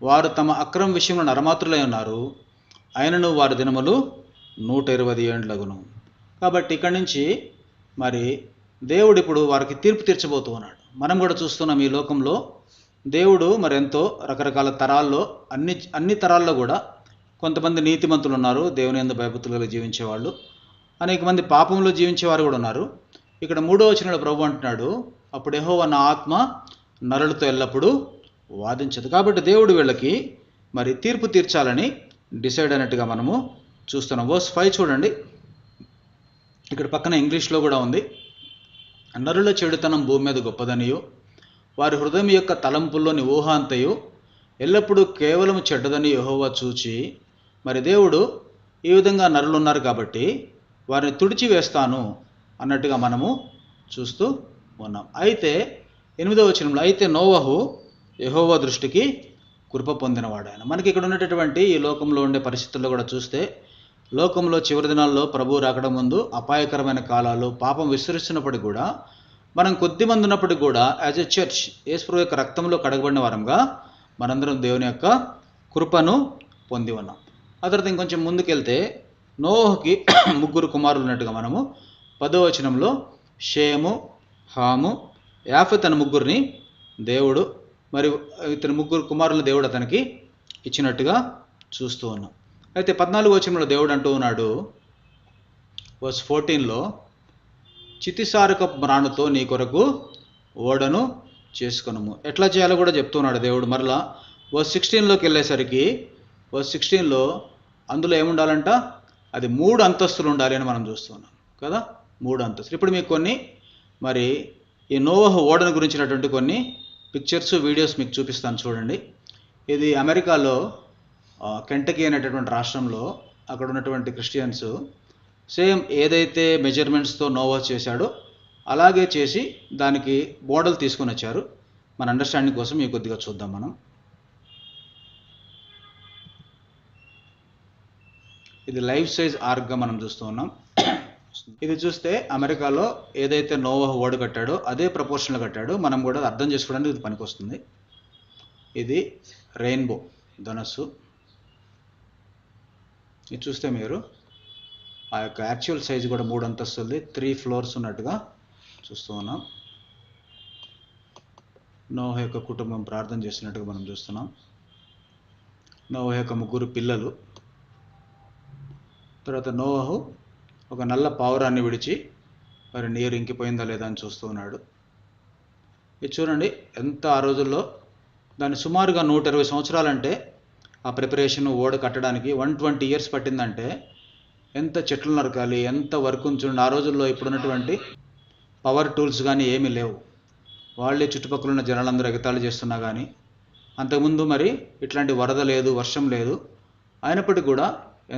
వారు తమ అక్రమ విషయంలో నరమాత్రులై ఉన్నారు, అయినను వారి దినములు 120 ఏండ్లగును. కాబట్టి ఇక్కడి నుంచి మరి దేవుడు ఇప్పుడు వారికి తీర్పు తీర్చబోతూ ఉన్నాడు. మనం కూడా చూస్తున్నాం ఈ లోకంలో దేవుడు మరి ఎంతో రకరకాల తరాల్లో అన్ని తరాల్లో కూడా కొంతమంది నీతిమంతులు ఉన్నారు, దేవుని యందు భయభక్తులు కలిగి జీవించేవాళ్ళు, అనేక మంది పాపంలో జీవించేవారు కూడా ఉన్నారు. ఇక్కడ 3వ వచనంలో ప్రభు అంటున్నాడు, అప్పుడు యెహోవా నా ఆత్మ నరులతో ఎల్లప్పుడూ వాదించదు. కాబట్టి దేవుడు వీళ్ళకి మరి తీర్పు తీర్చాలని డిసైడ్ అయినట్టుగా మనము చూస్తున్నాం. వర్స్ 5 చూడండి, ఇక్కడ పక్కన ఇంగ్లీష్లో కూడా ఉంది. నరుల చెడుతనం భూమి మీద గొప్పదనియు వారి హృదయం యొక్క తలంపుల్లోని ఊహ అంతయు ఎల్లప్పుడూ కేవలం చెడ్డదని యెహోవా చూచి, మరి దేవుడు ఈ విధంగా నరులు ఉన్నారు కాబట్టి వారిని తుడిచి వేస్తాను అన్నట్టుగా మనము చూస్తూ ఉన్నాం. అయితే 8వ వచనంలో, అయితే నోవహు యెహోవా దృష్టికి కృప పొందినవాడు ఆయన. మనకి ఇక్కడ ఉన్నటువంటి ఈ లోకంలో ఉండే పరిస్థితుల్లో కూడా చూస్తే, లోకంలో చివరి దినాల్లో ప్రభువు రాకడం ముందు అపాయకరమైన కాలాలు, పాపం విస్తరిస్తున్నప్పటికీ కూడా మనం కొద్దిమంది ఉన్నప్పటికీ కూడా యాజ్ ఎ చర్చ్ యేసు యొక్క రక్తంలో కడగబడిన వారంగా మనందరం దేవుని యొక్క కృపను పొంది ఉన్నాం. ఆ తర్వాత ఇంకొంచెం ముందుకెళ్తే నోవహుకి 3 కుమారులు ఉన్నట్టుగా మనము 10వ వచనంలో షేము, హాము, యాఫెత్ అనే 3 దేవుడు, మరి ఇతని 3 కుమారులను దేవుడు అతనికి ఇచ్చినట్టుగా చూస్తూ ఉన్నాం. అయితే 14వ వచనంలో దేవుడు అంటూ ఉన్నాడు, వర్స్ 14లో, చితిసారకపు మ్రాణుతో నీ కొరకు ఓడను చేసుకొనుము. ఎట్లా చేయాలో కూడా చెప్తున్నాడు దేవుడు. మరలా వర్స్ 16లోకి వెళ్ళేసరికి, వర్స్ 16లో అందులో ఏముండాలంట, అది 3 అంతస్తులు ఉండాలి అని మనం చూస్తున్నాం కదా, 3 అంతస్తులు. ఇప్పుడు మీకు కొన్ని మరి ఈ నోవహు ఓడను గురించినటువంటి కొన్ని పిక్చర్స్, వీడియోస్ మీకు చూపిస్తాను చూడండి. ఇది అమెరికాలో కెంటకీ అనేటటువంటి రాష్ట్రంలో అక్కడ ఉన్నటువంటి క్రిస్టియన్స్ సేమ్ ఏదైతే మెజర్మెంట్స్తో నోవహు చేశాడో అలాగే చేసి దానికి మోడల్ తీసుకొని వచ్చారు. మన అండర్స్టాండింగ్ కోసం ఈ కొద్దిగా చూద్దాం మనం. ఇది లైఫ్ సైజ్ ఆర్క్గా మనం చూస్తూ ఉన్నాం. ఇది చూస్తే అమెరికాలో ఏదైతే నోవాహు ఓడ కట్టాడో అదే ప్రపోర్షన్లో కట్టాడు. మనం కూడా అర్థం చేసుకోవడానికి ఇది పనికొస్తుంది. ఇది రెయిన్బో ధనస్సు. ఇది చూస్తే మీరు ఆ యొక్క యాక్చువల్ సైజు కూడా 3 అంతస్తులది, 3 ఫ్లోర్స్ ఉన్నట్టుగా చూస్తూ ఉన్నాం. నోవాహు యొక్క కుటుంబం ప్రార్థన చేసినట్టుగా మనం చూస్తున్నాం. నోవాహు యొక్క 3 పిల్లలు. తర్వాత నోవాహు ఒక నల్ల పావురాన్ని విడిచి మరి నీరు ఇంకిపోయిందా లేదా అని చూస్తూ ఉన్నాడు. ఇది చూడండి ఎంత ఆ రోజుల్లో దాన్ని సుమారుగా 120 సంవత్సరాలంటే ఆ ప్రిపరేషన్ ఓడ కట్టడానికి 120 ఇయర్స్ పట్టిందంటే ఎంత చెట్లు నరకాలి, ఎంత వర్క్ చూడండి. ఆ రోజుల్లో ఇప్పుడున్నటువంటి పవర్ టూల్స్ కానీ ఏమీ లేవు. వాళ్ళే చుట్టుపక్కల ఉన్న జనాలందరూ ఎగతాళి చేస్తున్నా కానీ, అంతకుముందు మరి ఇట్లాంటి వరద లేదు, వర్షం లేదు. అయినప్పటికీ కూడా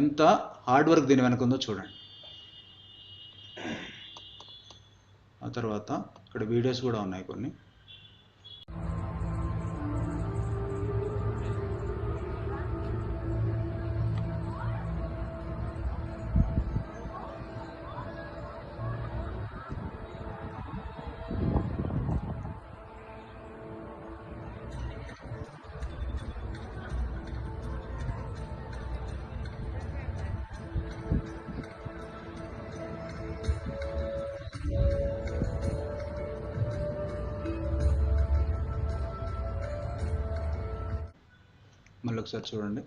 ఎంత హార్డ్ వర్క్ దీని వెనక ఉందో చూడండి. ఆ తర్వాత ఇక్కడ వీడియోస్ కూడా ఉన్నాయి కొన్ని. మళ్ళీ ఒకసారి చూడండి.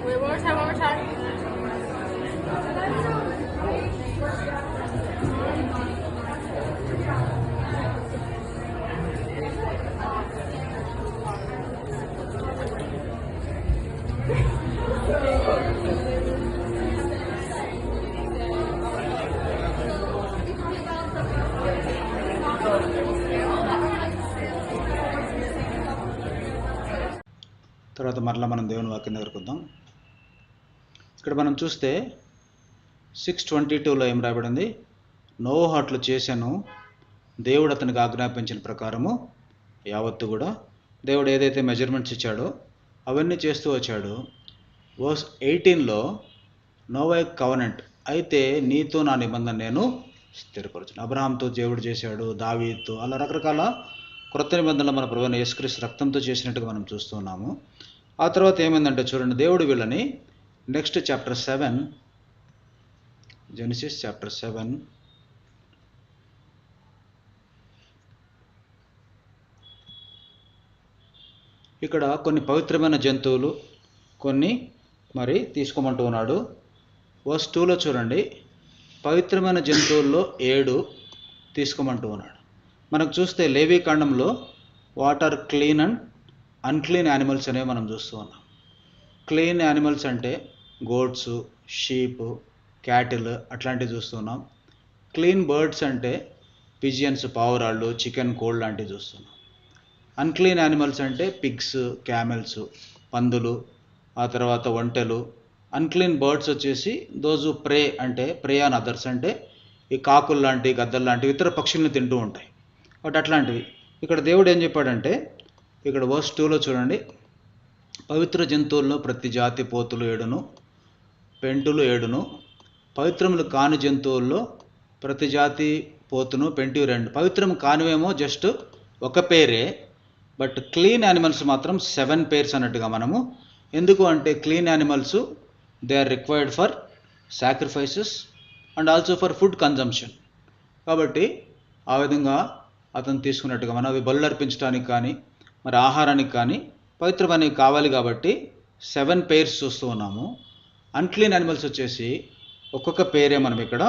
Wait, one more time. తర్వాత మరలా మనం దేవుని వాక్యం దగ్గరకు వద్దాం. ఇక్కడ మనం చూస్తే 6:22లో ఏం రాయబడింది? నోవాహు అట్లు చేశాను, దేవుడు అతనికి ఆజ్ఞాపించిన ప్రకారము యావత్తు కూడా దేవుడు ఏదైతే మెజర్మెంట్స్ ఇచ్చాడో అవన్నీ చేస్తూ వచ్చాడు. వర్స్ 18లో నోవాహు కవనెంట్, అయితే నీతో నా నిబంధన నేను స్థిరపరచును. అబ్రహాంతో దేవుడు చేశాడు, దావీదుతో, అలా రకరకాల క్రొత్త నిబంధనలు మన ప్రభువైన యేసుక్రీస్తు రక్తంతో చేసినట్టుగా మనం చూస్తున్నాము. ఆ తర్వాత ఏమైందంటే చూడండి, దేవుడు వీళ్ళని నెక్స్ట్ చాప్టర్ 7, జెనసిస్ చాప్టర్ 7 ఇక్కడ కొన్ని పవిత్రమైన జంతువులు కొన్ని మరి తీసుకోమంటూ ఉన్నాడు. వర్స్ 2లో చూడండి, పవిత్రమైన జంతువుల్లో 7 తీసుకోమంటూ ఉన్నాడు. మనకు చూస్తే లేవీ కాండంలో water clean and unclean animals అనేవి మనం చూస్తూ ఉన్నాం. క్లీన్ యానిమల్స్ అంటే గోట్స్, షీప్, క్యాటిల్ అట్లాంటివి చూస్తున్నాం. క్లీన్ బర్డ్స్ అంటే పిజియన్స్, పావురాళ్ళు, చికెన్, కోల్డ్ లాంటివి చూస్తున్నాం. అన్క్లీన్ యానిమల్స్ అంటే పిగ్స్, క్యామెల్స్, పందులు, ఆ తర్వాత ఒంటెలు. అన్క్లీన్ బర్డ్స్ వచ్చేసి దోజు ప్రే అంటే ప్రే ఆన్ అదర్స్ అంటే ఈ కాకులు లాంటి, గద్దలు లాంటివి ఇతర పక్షుల్ని తింటూ ఉంటాయి. బట్ అట్లాంటివి ఇక్కడ దేవుడు ఏం చెప్పాడంటే, ఇక్కడ వర్స్ 2లో చూడండి, పవిత్ర జంతువుల్లో ప్రతి జాతి పోతులు 7, పెంటులు 7, పవిత్రములు కాని జంతువుల్లో ప్రతి జాతి పోతును, పెంటి 2. పవిత్రం కానివేమో జస్ట్ ఒక పేరే, బట్ క్లీన్ యానిమల్స్ మాత్రం 7 పేర్స్ అన్నట్టుగా మనము. ఎందుకు అంటే clean animals they are required for sacrifices and also for food consumption. కాబట్టి ఆ విధంగా అతను తీసుకున్నట్టుగా మనం అవి బలులు అర్పించడానికి కానీ మరి ఆహారానికి కానీ పవిత్రమనేవి కావాలి కాబట్టి 7 పేర్స్ చూస్తూ ఉన్నాము. అన్క్లీన్ యానిమల్స్ వచ్చేసి ఒక్కొక్క పేరే మనం ఇక్కడ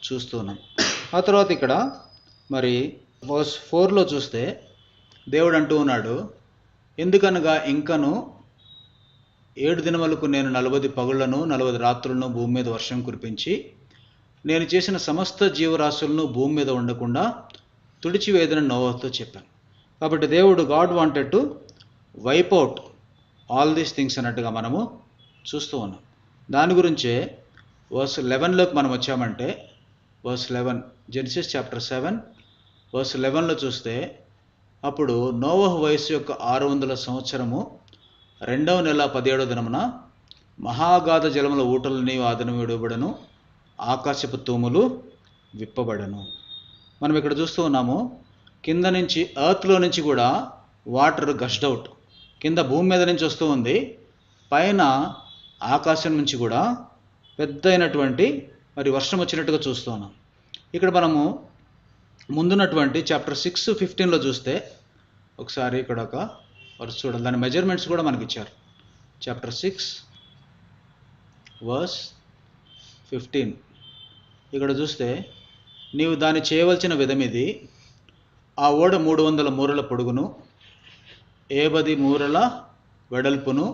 చూస్తూ ఉన్నాం. ఆ తర్వాత ఇక్కడ మరి వర్స్ 4లో చూస్తే దేవుడు అంటూ ఉన్నాడు, ఎందుకనగా ఇంకను 7 దినములకు నేను 40 పగుళ్లను 40 రాత్రులను భూమి మీద వర్షం కురిపించి నేను చేసిన సమస్త జీవరాశులను భూమి మీద ఉండకుండా తుడిచివేదన నోవాహుతో చెప్పాను. కాబట్టి దేవుడు God wanted to wipe out all these things అన్నట్టుగా మనము చూస్తూ ఉన్నాం. దాని గురించే వర్స్ 11లోకి మనం వచ్చామంటే వర్స్ 11 జెనసిస్ చాప్టర్ 7 వర్స్ 11లో చూస్తే, అప్పుడు నోవహు వయస్సు యొక్క 600 సంవత్సరము 2వ నెల 17వ దినమున మహాగాధ జలముల ఊటలని వాదన విడబడను, ఆకాశపు తూములు విప్పబడను. మనం ఇక్కడ చూస్తూ ఉన్నాము, కింద నుంచి ఎర్త్లో నుంచి కూడా వాటర్ గష్డ్ అవుట్, కింద భూమి మీద నుంచి వస్తూ ఉంది, పైన ఆకాశం నుంచి కూడా పెద్ద అయినటువంటి మరి వర్షం వచ్చినట్టుగా చూస్తూ ఉన్నాం. ఇక్కడ మనము ముందున్నటువంటి చాప్టర్ 6:15లో చూస్తే ఒకసారి ఇక్కడ ఒక వర్స్ చూడాలి, దాని మెజర్మెంట్స్ కూడా మనకి ఇచ్చారు. చాప్టర్ 6 వర్స్ 15 ఇక్కడ చూస్తే, నీవు దాన్ని చేయవలసిన విధం ఇది, ఆ ఓడ 300 మూరల పొడుగును, 50 మూరల వెడల్పును,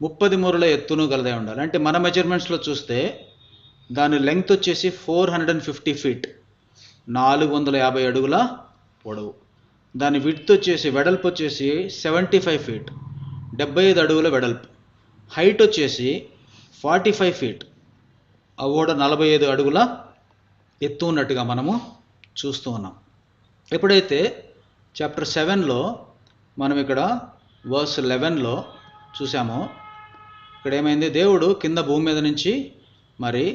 30 మూరల ఎత్తును గలదై ఉండాలి. అంటే మన మెజర్మెంట్స్లో చూస్తే దాని లెంగ్త్ వచ్చేసి 450 ఫీట్, 450 అడుగుల పొడవు. దాని విడ్త్ వచ్చేసి వెడల్పు వచ్చేసి 75 ఫీట్, 75 అడుగుల వెడల్పు. హైట్ వచ్చేసి 45 ఫీట్, ఆ ఓడ 45 అడుగుల ఎత్తు ఉన్నట్టుగా మనము చూస్తూ ఉన్నాం. ఎప్పుడైతే చాప్టర్ 7లో మనం ఇక్కడ వర్స్ 11లో చూసామో, ఇక్కడ ఏమైంది, దేవుడు కింద భూమి మీద నుంచి మరి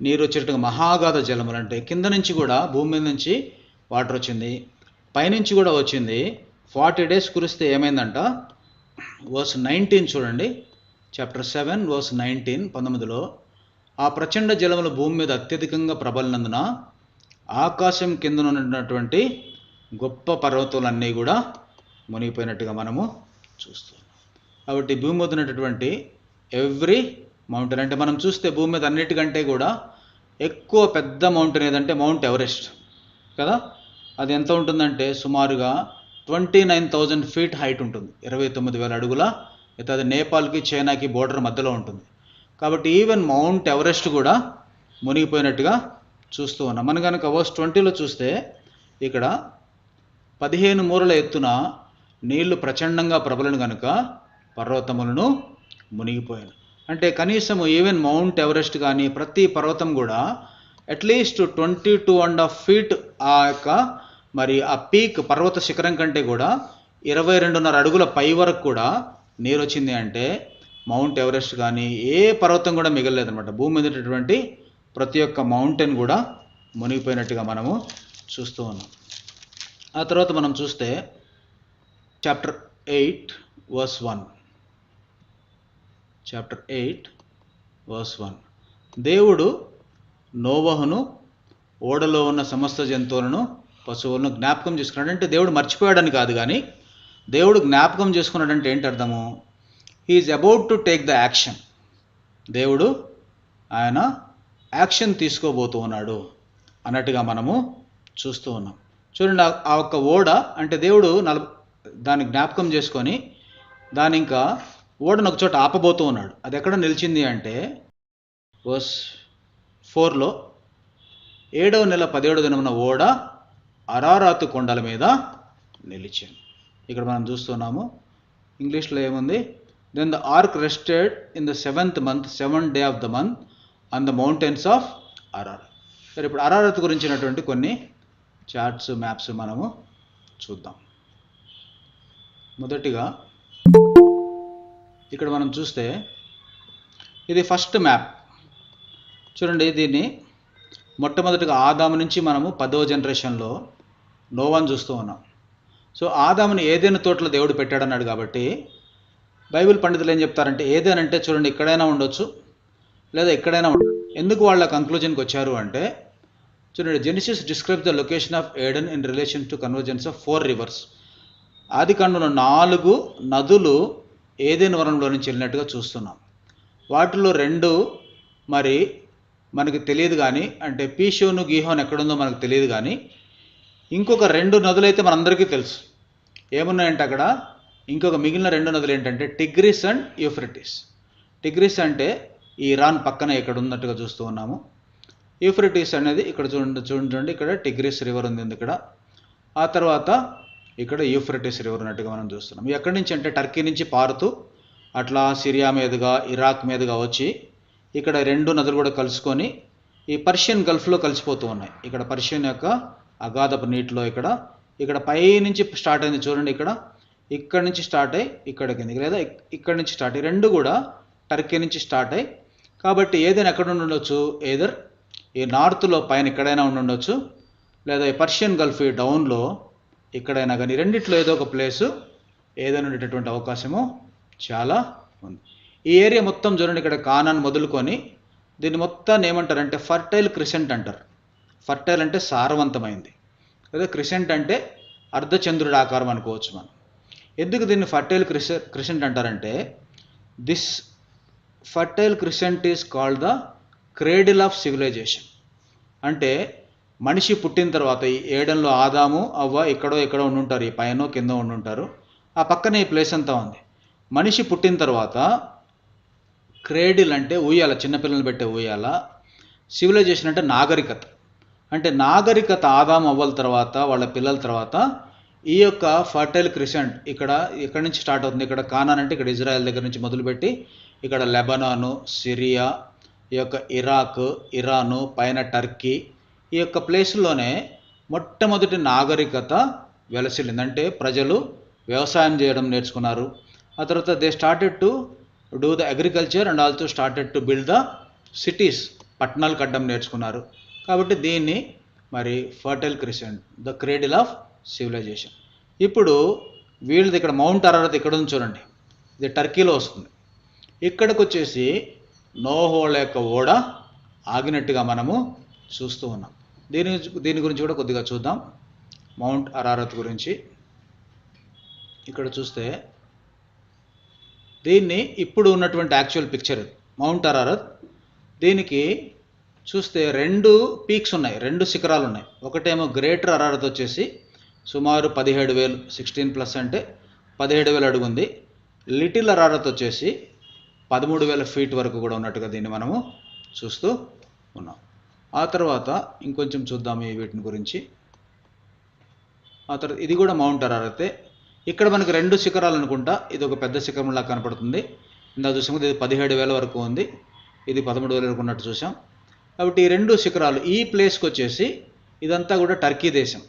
నీరు వచ్చేట్టుగా మహాగాధ జలములు అంటే కింద నుంచి కూడా భూమి మీద నుంచి వాటర్ వచ్చింది, పైనుంచి కూడా వచ్చింది. 40 days కురిస్తే ఏమైందంట, వర్స్ 19 చూడండి, చాప్టర్ 7 వర్స్ 19 ఆ ప్రచండ జలములు భూమి మీద అత్యధికంగా ప్రబలినందున ఆకాశం కింద ఉన్నటువంటి గొప్ప పర్వతాలన్నీ కూడా మునిగిపోయినట్టుగా మనము చూస్తున్నాం. కాబట్టి భూమి మీద ఉన్నటువంటి ఎవ్రీ మౌంటైన్, అంటే మనం చూస్తే భూమి మీద అన్నిటికంటే కూడా ఎక్కువ పెద్ద మౌంటైన్ ఏదంటే మౌంట్ ఎవరెస్ట్ కదా. అది ఎంత ఉంటుందంటే సుమారుగా 29,000 ఫీట్ హైట్ ఉంటుంది, 29,000 అడుగుల అయితే అది నేపాల్కి చైనాకి బోర్డర్ మధ్యలో ఉంటుంది. కాబట్టి ఈవెన్ మౌంట్ ఎవరెస్ట్ కూడా మునిగిపోయినట్టుగా చూస్తూ ఉన్నాం. మనం కనుక వర్స్ 20లో చూస్తే ఇక్కడ 15 మూరల ఎత్తున నీళ్లు ప్రచండంగా ప్రబలను కనుక పర్వతములను మునిగిపోయాను. అంటే కనీసము ఈవెన్ మౌంట్ ఎవరెస్ట్ కానీ ప్రతి పర్వతం కూడా అట్లీస్ట్ 22.5 ఫీట్ ఆ యొక్క మరి ఆ పీక్ పర్వత శిఖరం కంటే కూడా 22.5 అడుగుల పై వరకు కూడా నీరు వచ్చింది. అంటే మౌంట్ ఎవరెస్ట్ కానీ ఏ పర్వతం కూడా మిగలలేదన్నమాట. భూమి మీద ఉన్నటువంటి ప్రతి ఒక్క మౌంటైన్ కూడా మునిగిపోయినట్టుగా మనము చూస్తూ ఉన్నాం. ఆ తర్వాత మనం చూస్తే చాప్టర్ 8 వర్స్ 1, చాప్టర్ 8 వర్స్ 1, దేవుడు నోవహును ఓడలో ఉన్న సమస్త జంతువులను పశువులను జ్ఞాపకం చేసుకున్నాడు. అంటే దేవుడు మర్చిపోయాడని కాదు, కానీ దేవుడు జ్ఞాపకం చేసుకున్నాడంటే ఏంటి అర్థము, he's about to take the action. దేవుడు ఆయన యాక్షన్ తీసుకోబోతూ ఉన్నాడు అన్నట్టుగా మనము చూస్తూ ఉన్నాం. చూడండి, ఆ ఒక్క ఓడ అంటే దేవుడు దాన్ని జ్ఞాపకం చేసుకొని దాని ఇంకా ఓడను ఒక చోట ఆపబోతూ ఉన్నాడు. అది ఎక్కడ నిలిచింది అంటే వర్స్ 4లో 7వ నెల 17వ దినమున ఓడ అరారాతు కొండల మీద నిలిచాను. ఇక్కడ మనం చూస్తున్నాము, ఇంగ్లీష్లో ఏముంది, then the ark rested in the 7th month 7th day of the month on the mountains of Ararat. సరే, ఇప్పుడు అరారత్ గురించినటువంటి కొన్ని చార్ట్స్, మ్యాప్స్ మనము చూద్దాం. మొదటిగా ఇక్కడ మనం చూస్తే ఇది ఫస్ట్ మ్యాప్ చూడండి. దీన్ని మొట్టమొదటిగా ఆదాము నుంచి మనము 10వ జనరేషన్లో నోవాను చూస్తూ ఉన్నాం. సో ఆదాముని ఏదైనా తోటలో దేవుడు పెట్టాడన్నాడు కాబట్టి బైబిల్ పండితులు ఏం చెప్తారంటే, ఏదేనంటే చూడండి ఎక్కడైనా ఉండొచ్చు లేదా ఎక్కడైనా ఉండొచ్చు. ఎందుకు వాళ్ళ కంక్లూజన్కి వచ్చారు అంటే, చూడండి, genesis describes the location of Aiden in relation to convergence of 4 rivers. ఆదికాండంలో 4 నదులు ఏదెను వనంలో నుంచి వెళ్ళినట్టుగా చూస్తున్నాం. వాటిలో 2 మరి మనకి తెలియదు కానీ, అంటే పీషోను గీహోన్ ఎక్కడుందో మనకు తెలియదు కానీ, ఇంకొక 2 నదులు అయితే మనందరికీ తెలుసు. ఏమున్నాయంటే అక్కడ ఇంకొక మిగిలిన 2 నదులు ఏంటంటే టిగ్రిస్ అండ్ యూఫ్రటిస్. టిగ్రిస్ అంటే ఈ ఇరాన్ పక్కన ఇక్కడ ఉన్నట్టుగా చూస్తూ ఉన్నాము. యూఫ్రటిస్ అనేది ఇక్కడ చూడండి, ఇక్కడ టిగ్రిస్ రివర్ ఉంది ఇక్కడ. ఆ తర్వాత ఇక్కడ యూఫ్రటిస్ రివర్ ఉన్నట్టుగా మనం చూస్తున్నాం. ఎక్కడి నుంచి అంటే టర్కీ నుంచి పారుతూ అట్లా సిరియా మీదుగా ఇరాక్ మీదుగా వచ్చి ఇక్కడ 2 నదులు కూడా కలుసుకొని ఈ పర్షియన్ గల్ఫ్లో కలిసిపోతూ ఉన్నాయి. ఇక్కడ పర్షియన్ యొక్క అగాధపు నీటిలో ఇక్కడ పై నుంచి స్టార్ట్ అయింది చూడండి, ఇక్కడ నుంచి స్టార్ట్ అయ్యి ఇక్కడ కిందకి, లేదా ఇక్కడ నుంచి స్టార్ట్ అయ్యి 2 కూడా టర్కీ నుంచి స్టార్ట్ అయ్యి, కాబట్టి ఏదైనా ఎక్కడ ఉండొచ్చు, ఏదర్ ఈ నార్త్లో పైన ఎక్కడైనా ఉండొచ్చు, లేదా ఈ పర్షియన్ గల్ఫ్ ఈ డౌన్లో ఎక్కడైనా కానీ, రెండిట్లో ఏదో ఒక ప్లేసు ఏదైనా ఉండేటటువంటి అవకాశము చాలా ఉంది. ఈ ఏరియా మొత్తం చూడండి, ఇక్కడ కానాన్ మొదలుకొని దీన్ని మొత్తాన్ని ఏమంటారంటే ఫర్టైల్ క్రిసెంట్ అంటారు. ఫర్టైల్ అంటే సారవంతమైంది, లేదా క్రిసెంట్ అంటే అర్ధచంద్రుడి ఆకారం అనుకోవచ్చు మనం. ఎందుకు దీన్ని ఫర్టైల్ క్రిసెంట్ అంటారంటే, this Fertile Crescent is called the cradle of civilization. అంటే మనిషి పుట్టిన తర్వాత ఈ ఏడెన్లో ఆదాము అవ్వ ఎక్కడో ఉండుంటారు, ఈ పైన కింద ఉండుంటారు, ఆ పక్కనే ఈ ప్లేస్ అంతా ఉంది. మనిషి పుట్టిన తర్వాత క్రేడిల్ అంటే ఉయ్యాల, చిన్నపిల్లలు పెట్టే ఉయ్యాల. సివిలైజేషన్ అంటే నాగరికత. అంటే నాగరికత ఆదాము అవ్వల తర్వాత వాళ్ళ పిల్లల తర్వాత ఈ యొక్క ఫర్టైల్ క్రిసెంట్ ఎక్కడి నుంచి స్టార్ట్ అవుతుంది, ఇక్కడ కానాన్ అంటే ఇక్కడ ఇజ్రాయెల్ దగ్గర నుంచి మొదలుపెట్టి ఇక్కడ లెబనాను, సిరియా, ఈ యొక్క ఇరాక్, ఇరాను, పైన టర్కీ, ఈ యొక్క ప్లేస్లోనే మొట్టమొదటి నాగరికత వెలసిల్లింది. అంటే ప్రజలు వ్యవసాయం చేయడం నేర్చుకున్నారు. ఆ తర్వాత they started to do the agriculture and also started to build the cities, పట్టణాలు కట్టడం నేర్చుకున్నారు. కాబట్టి దీన్ని మరి fertile crescent, the cradle of civilisation. ఇప్పుడు వీళ్ళది ఇక్కడ మౌంట్ అరారత్ ఇక్కడ ఉంది చూడండి, ఇది టర్కీలో వస్తుంది. ఇక్కడికి వచ్చేసి నోహోల యొక్క ఓడ ఆగినట్టుగా మనము చూస్తూ ఉన్నాం. దీని గురించి కూడా కొద్దిగా చూద్దాం. మౌంట్ అరారత్ గురించి ఇక్కడ చూస్తే, దీన్ని ఇప్పుడు ఉన్నటువంటి యాక్చువల్ పిక్చర్ మౌంట్ అరారత్. దీనికి చూస్తే 2 పీక్స్ ఉన్నాయి, 2 శిఖరాలు ఉన్నాయి. ఒకటేమో గ్రేటర్ అరారత్ వచ్చేసి సుమారు 17,000, 16+ అంటే 17,000 అడుగు ఉంది. లిటిల్ అరారత్ వచ్చేసి 13,000 ఫీట్ వరకు కూడా ఉన్నట్టుగా దీన్ని మనము చూస్తూ ఉన్నాం. ఆ తర్వాత ఇంకొంచెం చూద్దాము ఈ వీటిని గురించి. ఆ తర్వాత ఇది కూడా మౌంట్ అరారతే. ఇక్కడ మనకు 2 శిఖరాలు అనుకుంటా, ఇది ఒక పెద్ద శిఖరంలా కనపడుతుంది. ఇందా చూసాము, ఇది 17,000 వరకు ఉంది, ఇది 13,000 వరకు ఉన్నట్టు చూసాం. కాబట్టి ఈ 2 శిఖరాలు ఈ ప్లేస్కి వచ్చేసి, ఇదంతా కూడా టర్కీ దేశం.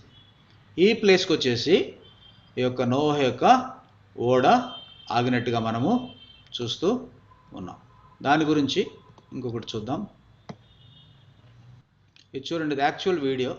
ఈ ప్లేస్కి వచ్చేసి ఈ యొక్క నోహ యొక్క ఓడ ఆగినట్టుగా మనము చూస్తూ ఉన్నాం. దాని గురించి ఇంకొకటి చూద్దాం. ఇది చూడండి, ఇది యాక్చువల్ వీడియో.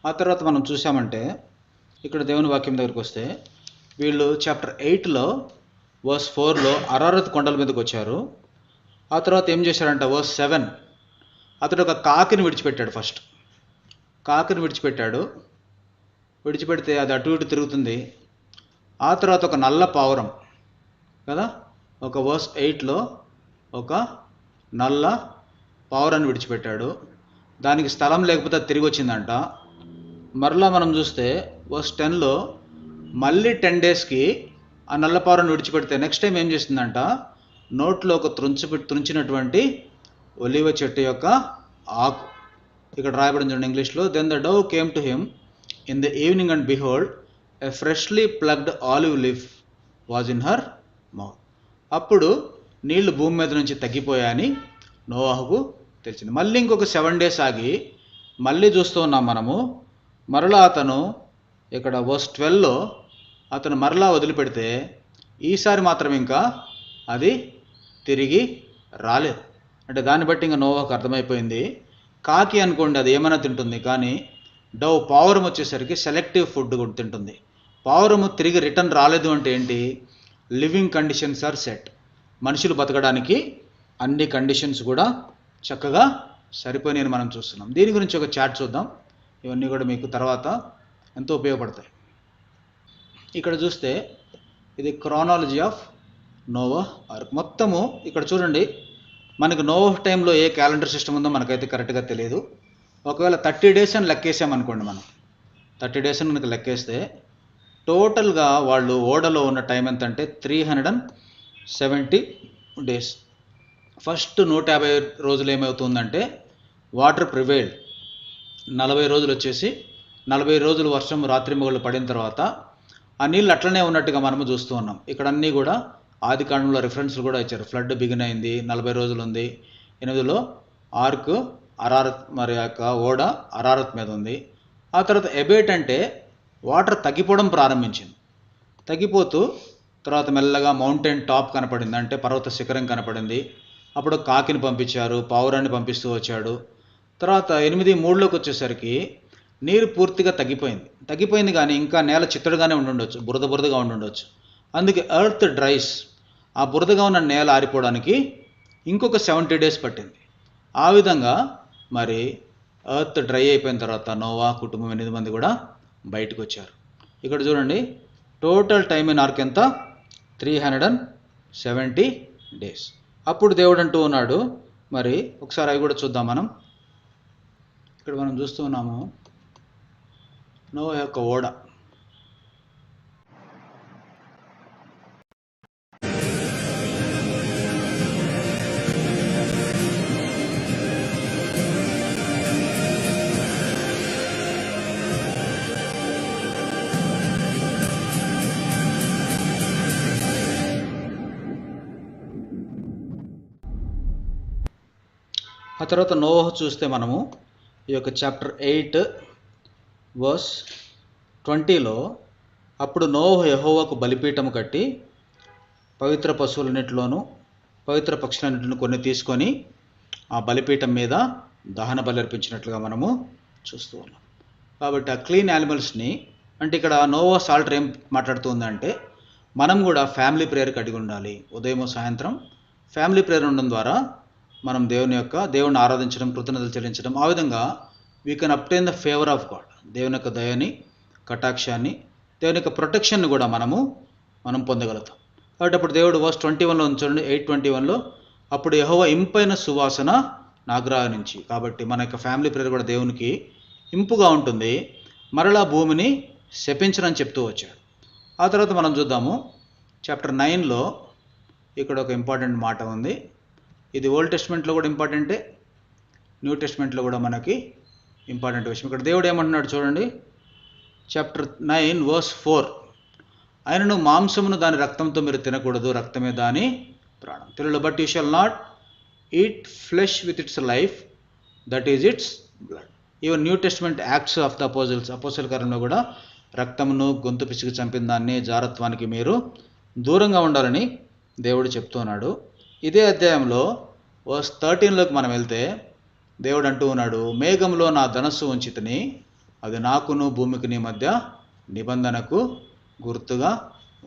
ఆ తర్వాత మనం చూసామంటే ఇక్కడ దేవుని వాక్యం దగ్గరికి వస్తే, వీళ్ళు చాప్టర్ 8లో వర్స్ 4లో అరారత్ కొండల మీదకి వచ్చారు. ఆ తర్వాత ఏం చేశారంటే వర్స్ 7 అతడు ఒక కాకిని విడిచిపెట్టాడు. ఫస్ట్ కాకిని విడిచిపెట్టాడు. విడిచిపెడితే అది అటు ఇటు తిరుగుతుంది. ఆ తర్వాత ఒక నల్ల పావురం కదా, ఒక వర్స్ 8లో ఒక నల్ల పావురాన్ని విడిచిపెట్టాడు. దానికి స్థలం లేకపోతే అది తిరిగి వచ్చిందంట. మరలా మనం చూస్తే వర్స్ 10లో మళ్ళీ 10 డేస్కి ఆ నల్ల పావురాన్ని విడిచిపెడితే నెక్స్ట్ టైం ఏం చేసిందంట, నోట్లో ఒక త్రుంచినటువంటి ఒలివ చెట్టు యొక్క ఆకు. ఇక్కడ రాయబడింది చూడండి ఇంగ్లీష్లో, then the dove came to him in the evening and behold a freshly plucked olive leaf was in her mouth. అప్పుడు నీళ్లు భూమి మీద నుంచి తగ్గిపోయాయని నోవాహుకు తెలిసింది. మళ్ళీ ఇంకొక 7 డేస్ ఆగి మళ్ళీ చూస్తూ ఉన్నాం మనము. మరలా అతను ఇక్కడ వర్స్ 12లో అతను మరలా వదిలిపెడితే ఈసారి మాత్రం ఇంకా అది తిరిగి రాలేదు. అంటే దాన్ని బట్టి ఇంకా నోవాహుకు అర్థమైపోయింది, కాకి అనుకోండి అది ఏమైనా తింటుంది, కానీ డవ్ పావురం వచ్చేసరికి సెలెక్టివ్ ఫుడ్ కూడా తింటుంది. పావురము తిరిగి రిటర్న్ రాలేదు అంటే ఏంటి, లివింగ్ కండిషన్స్ ఆర్ సెట్. మనుషులు బతకడానికి అన్ని కండిషన్స్ కూడా చక్కగా సరిపోయినాయని మనం చూస్తున్నాం. దీని గురించి ఒక చాట్ చూద్దాం. ఇవన్నీ కూడా మీకు తర్వాత ఎంతో ఉపయోగపడతాయి. ఇక్కడ చూస్తే ఇది క్రానాలజీ ఆఫ్ నోవాహ్ ఆర్క్. మొత్తము ఇక్కడ చూడండి, మనకు నోవాహ్ టైంలో ఏ క్యాలెండర్ సిస్టమ్ ఉందో మనకైతే కరెక్ట్గా తెలియదు. ఒకవేళ 30 డేస్ అని లెక్కేసామనుకోండి, మనం 30 డేస్ అని మనకు లెక్కేస్తే టోటల్గా వాళ్ళు ఓడలో ఉన్న టైం ఎంత అంటే 370 డేస్. ఫస్ట్ 150 రోజులు ఏమవుతుందంటే వాటర్ ప్రివైల్డ్, 40 రోజులు వచ్చేసి 40 రోజులు వర్షం రాత్రి మొగళ్ళు పడిన తర్వాత ఆ నీళ్ళు అట్లనే ఉన్నట్టుగా మనము చూస్తూ ఉన్నాం. ఇక్కడ అన్నీ కూడా ఆది కాండంలో రిఫరెన్స్లు కూడా ఇచ్చారు. ఫ్లడ్ బిగిన్ అయింది, 40 రోజులు ఉంది. 8లో ఆర్క్ అరారత్, మరి యొక్క ఓడ అరారత్ మీద ఉంది. ఆ తర్వాత ఎబేట్ అంటే వాటర్ తగ్గిపోవడం ప్రారంభించింది. తగ్గిపోతూ తర్వాత మెల్లగా మౌంటైన్ టాప్ కనపడింది, అంటే పర్వత శిఖరం కనపడింది. అప్పుడు కాకిని పంపించారు, పావురాన్ని పంపిస్తూ వచ్చాడు. తర్వాత 8:3లోకి వచ్చేసరికి నీరు పూర్తిగా తగ్గిపోయింది కానీ ఇంకా నేల చిత్తడిగానే ఉండుండొచ్చు, బురదగా ఉండుండొచ్చు. అందుకే ఎర్త్ డ్రైస్, ఆ బురదగా ఉన్న నేల ఆరిపోవడానికి ఇంకొక 70 డేస్ పట్టింది. ఆ విధంగా మరి ఎర్త్ డ్రై అయిపోయిన తర్వాత నోవాహ్ కుటుంబం 8 మంది కూడా బయటకు వచ్చారు. ఇక్కడ చూడండి, టోటల్ టైమ్ ఇన్ ఆర్క్ ఎంత, 370 డేస్. అప్పుడు దేవుడు అంటూ ఉన్నాడు, మరి ఒకసారి అవి కూడా చూద్దాం మనం. ఇక్కడ మనం చూస్తూ ఉన్నాము నోవాహ్ యొక్క ఓడ. ఆ తర్వాత నోవాహు చూస్తే మనము ఈ యొక్క చాప్టర్ 8 వర్స్ 20లో, అప్పుడు నోవాహు యెహోవాకు బలిపీఠము కట్టి పవిత్ర పశువులన్నిటిలోనూ పవిత్ర పక్షులన్నింటిని కొన్ని తీసుకొని ఆ బలిపీఠం మీద దహన బలి అర్పించినట్లుగా మనము చూస్తూ ఉన్నాం. కాబట్టి ఆ క్లీన్ యానిమల్స్ని, అంటే ఇక్కడ నోవాహ్ సాల్టర్ ఏం మాట్లాడుతుందంటే మనం కూడా ఫ్యామిలీ ప్రేయర్ కడిగి ఉండాలి. ఉదయం సాయంత్రం ఫ్యామిలీ ప్రేయర్ ఉండడం ద్వారా మనం దేవుని ఆరాధించడం, కృతజ్ఞతలు చెల్లించడం, ఆ విధంగా we can obtain the favour of God. దేవుని యొక్క దయని, కటాక్షాన్ని, దేవుని యొక్క ప్రొటెక్షన్ని కూడా మనం పొందగలుగుతాం. కాబట్టి అప్పుడు దేవుడు వర్స్ 21లో ఉంచండి, 8:21లో, అప్పుడు యెహోవా ఇంపైన సువాసన నాగ్రహ నుంచి. కాబట్టి మన యొక్క ఫ్యామిలీ ప్రేయర్ కూడా దేవునికి ఇంపుగా ఉంటుంది. మరలా భూమిని శపించనని చెప్తూ వచ్చాడు. ఆ తర్వాత మనం చూద్దాము చాప్టర్ 9లో ఇక్కడ ఒక ఇంపార్టెంట్ మాట ఉంది. ఇది ఓల్డ్ టెస్ట్మెంట్లో కూడా ఇంపార్టెంటే, న్యూ టెస్ట్మెంట్లో కూడా మనకి ఇంపార్టెంట్ విషయం. ఇక్కడ దేవుడు ఏమంటున్నాడు చూడండి, చాప్టర్ 9 వర్స్ 4, ఆయనను మాంసమును దాని రక్తంతో మీరు తినకూడదు, రక్తమే దాని ప్రాణం. తెలుగులో, but you shall not eat flesh with its life, that is it's blood. Even new testament acts of the అపోస్తల కార్యంలో కూడా రక్తమును, గొంతు పిసికి చంపిన దాన్ని, జారత్వానికి మీరు దూరంగా ఉండాలని దేవుడు చెప్తున్నాడు. ఇదే అధ్యాయంలో వర్స్ 13లోకి మనం వెళ్తే దేవుడు అంటూ ఉన్నాడు, మేఘంలో నా ధనస్సు ఉంచితిని, అది నాకును భూమికి మధ్య నిబంధనకు గుర్తుగా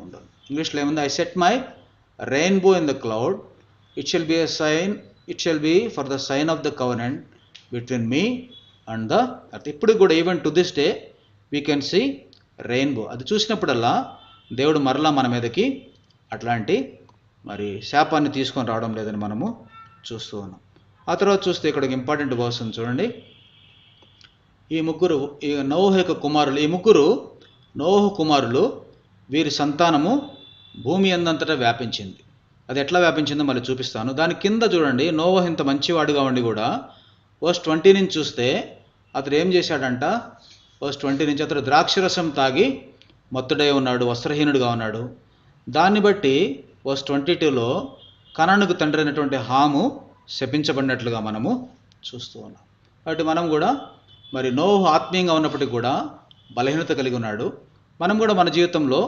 ఉండదు. ఇంగ్లీష్లో ఏముంది, I set my rainbow in the cloud, it shall be a sign, it shall be for the sign of the covenant between me and the earth. ఇప్పుడు కూడా even to this day we can see rainbow. అది చూసినప్పుడల్లా దేవుడు మరలా మన మీదకి అట్లాంటి మరి శాపాన్ని తీసుకొని రావడం లేదని మనము చూస్తూ ఉన్నాం. ఆ తర్వాత చూస్తే ఇక్కడ ఒక ఇంపార్టెంట్ వర్స్ ఉంది చూడండి. ఈ నోవహు యొక్క కుమారులు, ఈ ముగ్గురు నోవహు కుమారులు, వీరి సంతానము భూమి అందంతటా వ్యాపించింది. అది ఎట్లా వ్యాపించిందో మళ్ళీ చూపిస్తాను. దాని కింద చూడండి, నోవహు ఇంత మంచివాడుగా ఉండి కూడా వర్స్ 20 నుంచి చూస్తే అతడు ఏం చేశాడంట, వర్స్ 20 నుంచి అతడు ద్రాక్షరసం తాగి మత్తుడై ఉన్నాడు, వస్త్రహీనుడిగా ఉన్నాడు. దాన్ని బట్టి వర్స్ 22లో కనానుకు తండ్రి అయినటువంటి హాము శపించబడినట్లుగా మనము చూస్తూ ఉన్నాం. కాబట్టి మనం కూడా మరి నోవహు ఆత్మీయంగా ఉన్నప్పటికీ కూడా బలహీనత కలిగి ఉన్నాడు. మనం కూడా మన జీవితంలో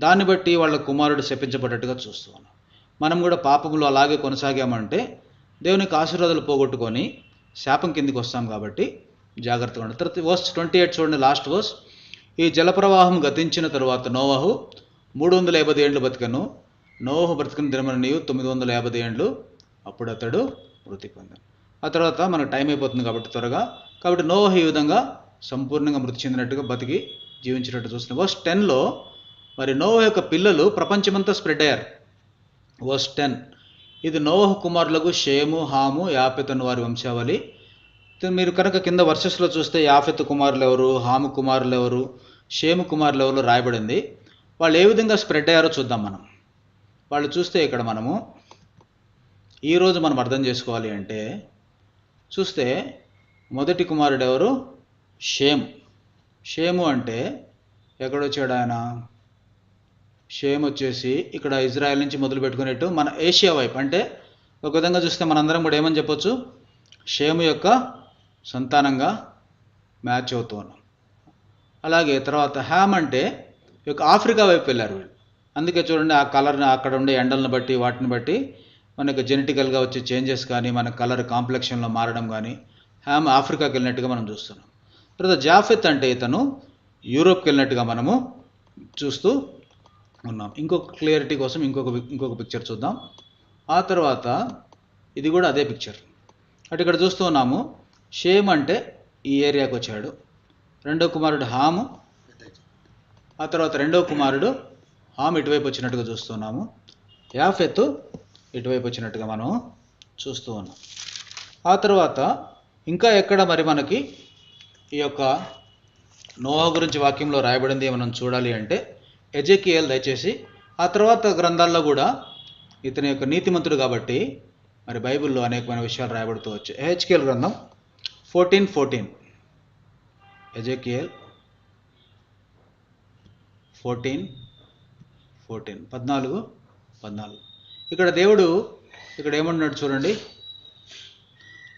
దాన్ని బట్టి వాళ్ళ కుమారుడు శపించబడ్డట్టుగా చూస్తూ ఉన్నాం. మనం కూడా పాపంలో అలాగే కొనసాగామంటే దేవునికి ఆశీర్వాదాలు పోగొట్టుకొని శాపం కిందికి వస్తాం. కాబట్టి జాగ్రత్తగా ఉండాలి. తర్వాత వర్స్ 28 చూడండి, లాస్ట్ వర్స్. ఈ జలప్రవాహం గతించిన తరువాత నోవహు 350 ఏండ్లు బతికను. నోవహు బ్రతికిన దినమున నీవు 950 ఏండ్లు. అప్పుడు అతడు మృతి పొందాడు. ఆ తర్వాత మనకు టైం అయిపోతుంది కాబట్టి త్వరగా. కాబట్టి నోవహు ఈ విధంగా సంపూర్ణంగా మృతి చెందినట్టుగా బతికి జీవించినట్టు చూస్తున్నాం. వర్స్ 10లో మరి నోవహు యొక్క పిల్లలు ప్రపంచమంతా స్ప్రెడ్ అయ్యారు. వర్స్ 10, ఇది నోవహు కుమారులకు షేము, హాము, యాపెతను వారి వంశావళి. మీరు కనుక కింద వర్సెస్లో చూస్తే యాఫెతు కుమారులు ఎవరు, హాము కుమారులు ఎవరు, షేము కుమారులు ఎవరు రాయబడింది. వాళ్ళు ఏ విధంగా స్ప్రెడ్ అయ్యారో చూద్దాం మనం. వాళ్ళు చూస్తే ఇక్కడ మనము ఈరోజు మనం అర్థం చేసుకోవాలి అంటే చూస్తే మొదటి కుమారుడు ఎవరు, షేము. షేము అంటే ఎక్కడొచ్చాడు ఆయన? షేము వచ్చేసి ఇక్కడ ఇజ్రాయెల్ నుంచి మొదలు పెట్టుకునేట్టు మన ఏషియా వైపు, అంటే ఒక విధంగా చూస్తే మనందరం కూడా ఏమని చెప్పొచ్చు, షేము యొక్క సంతానంగా మ్యాచ్ అవుతూ ఉన్నాం. అలాగే తర్వాత హ్యామ్ అంటే ఈ యొక్క ఆఫ్రికా వైపు వెళ్ళారు వీళ్ళు. అందుకే చూడండి, ఆ కలర్ని అక్కడ ఉండే ఎండలను బట్టి వాటిని బట్టి మనకు జెనెటికల్గా వచ్చే చేంజెస్ కానీ మన కలర్ కాంప్లెక్షన్లో మారడం కానీ హ్యామ్ ఆఫ్రికాకి వెళ్ళినట్టుగా మనం చూస్తున్నాం. తర్వాత జాఫెత్ అంటే ఇతను యూరోప్కి వెళ్ళినట్టుగా మనము చూస్తూ ఉన్నాం. ఇంకొక క్లియరిటీ కోసం ఇంకొక పిక్చర్ చూద్దాం. ఆ తర్వాత ఇది కూడా అదే పిక్చర్. అటు ఇక్కడ చూస్తూ ఉన్నాము, షేమ్ అంటే ఈ ఏరియాకి వచ్చాడు. రెండో కుమారుడు హాము, ఆ తర్వాత రెండో కుమారుడు హాము ఇటువైపు వచ్చినట్టుగా చూస్తున్నాము. యాఫెతు ఇటువైపు వచ్చినట్టుగా మనం చూస్తూ ఉన్నాం. ఆ తర్వాత ఇంకా ఎక్కడ మరి మనకి ఈ యొక్క నోవహు గురించి వాక్యంలో రాయబడింది మనం చూడాలి అంటే ఎజెకియేల్, దయచేసి ఆ తర్వాత గ్రంథాల్లో కూడా ఇతని యొక్క నీతిమంతుడు కాబట్టి మరి బైబిల్లో అనేకమైన విషయాలు రాయబడుతూ వచ్చాయి. ఎహెచ్కేల్ గ్రంథం 14:14, ఎజెకియేల్ 14:14 ఇక్కడ దేవుడు ఇక్కడ ఏమంటున్నాడు చూడండి,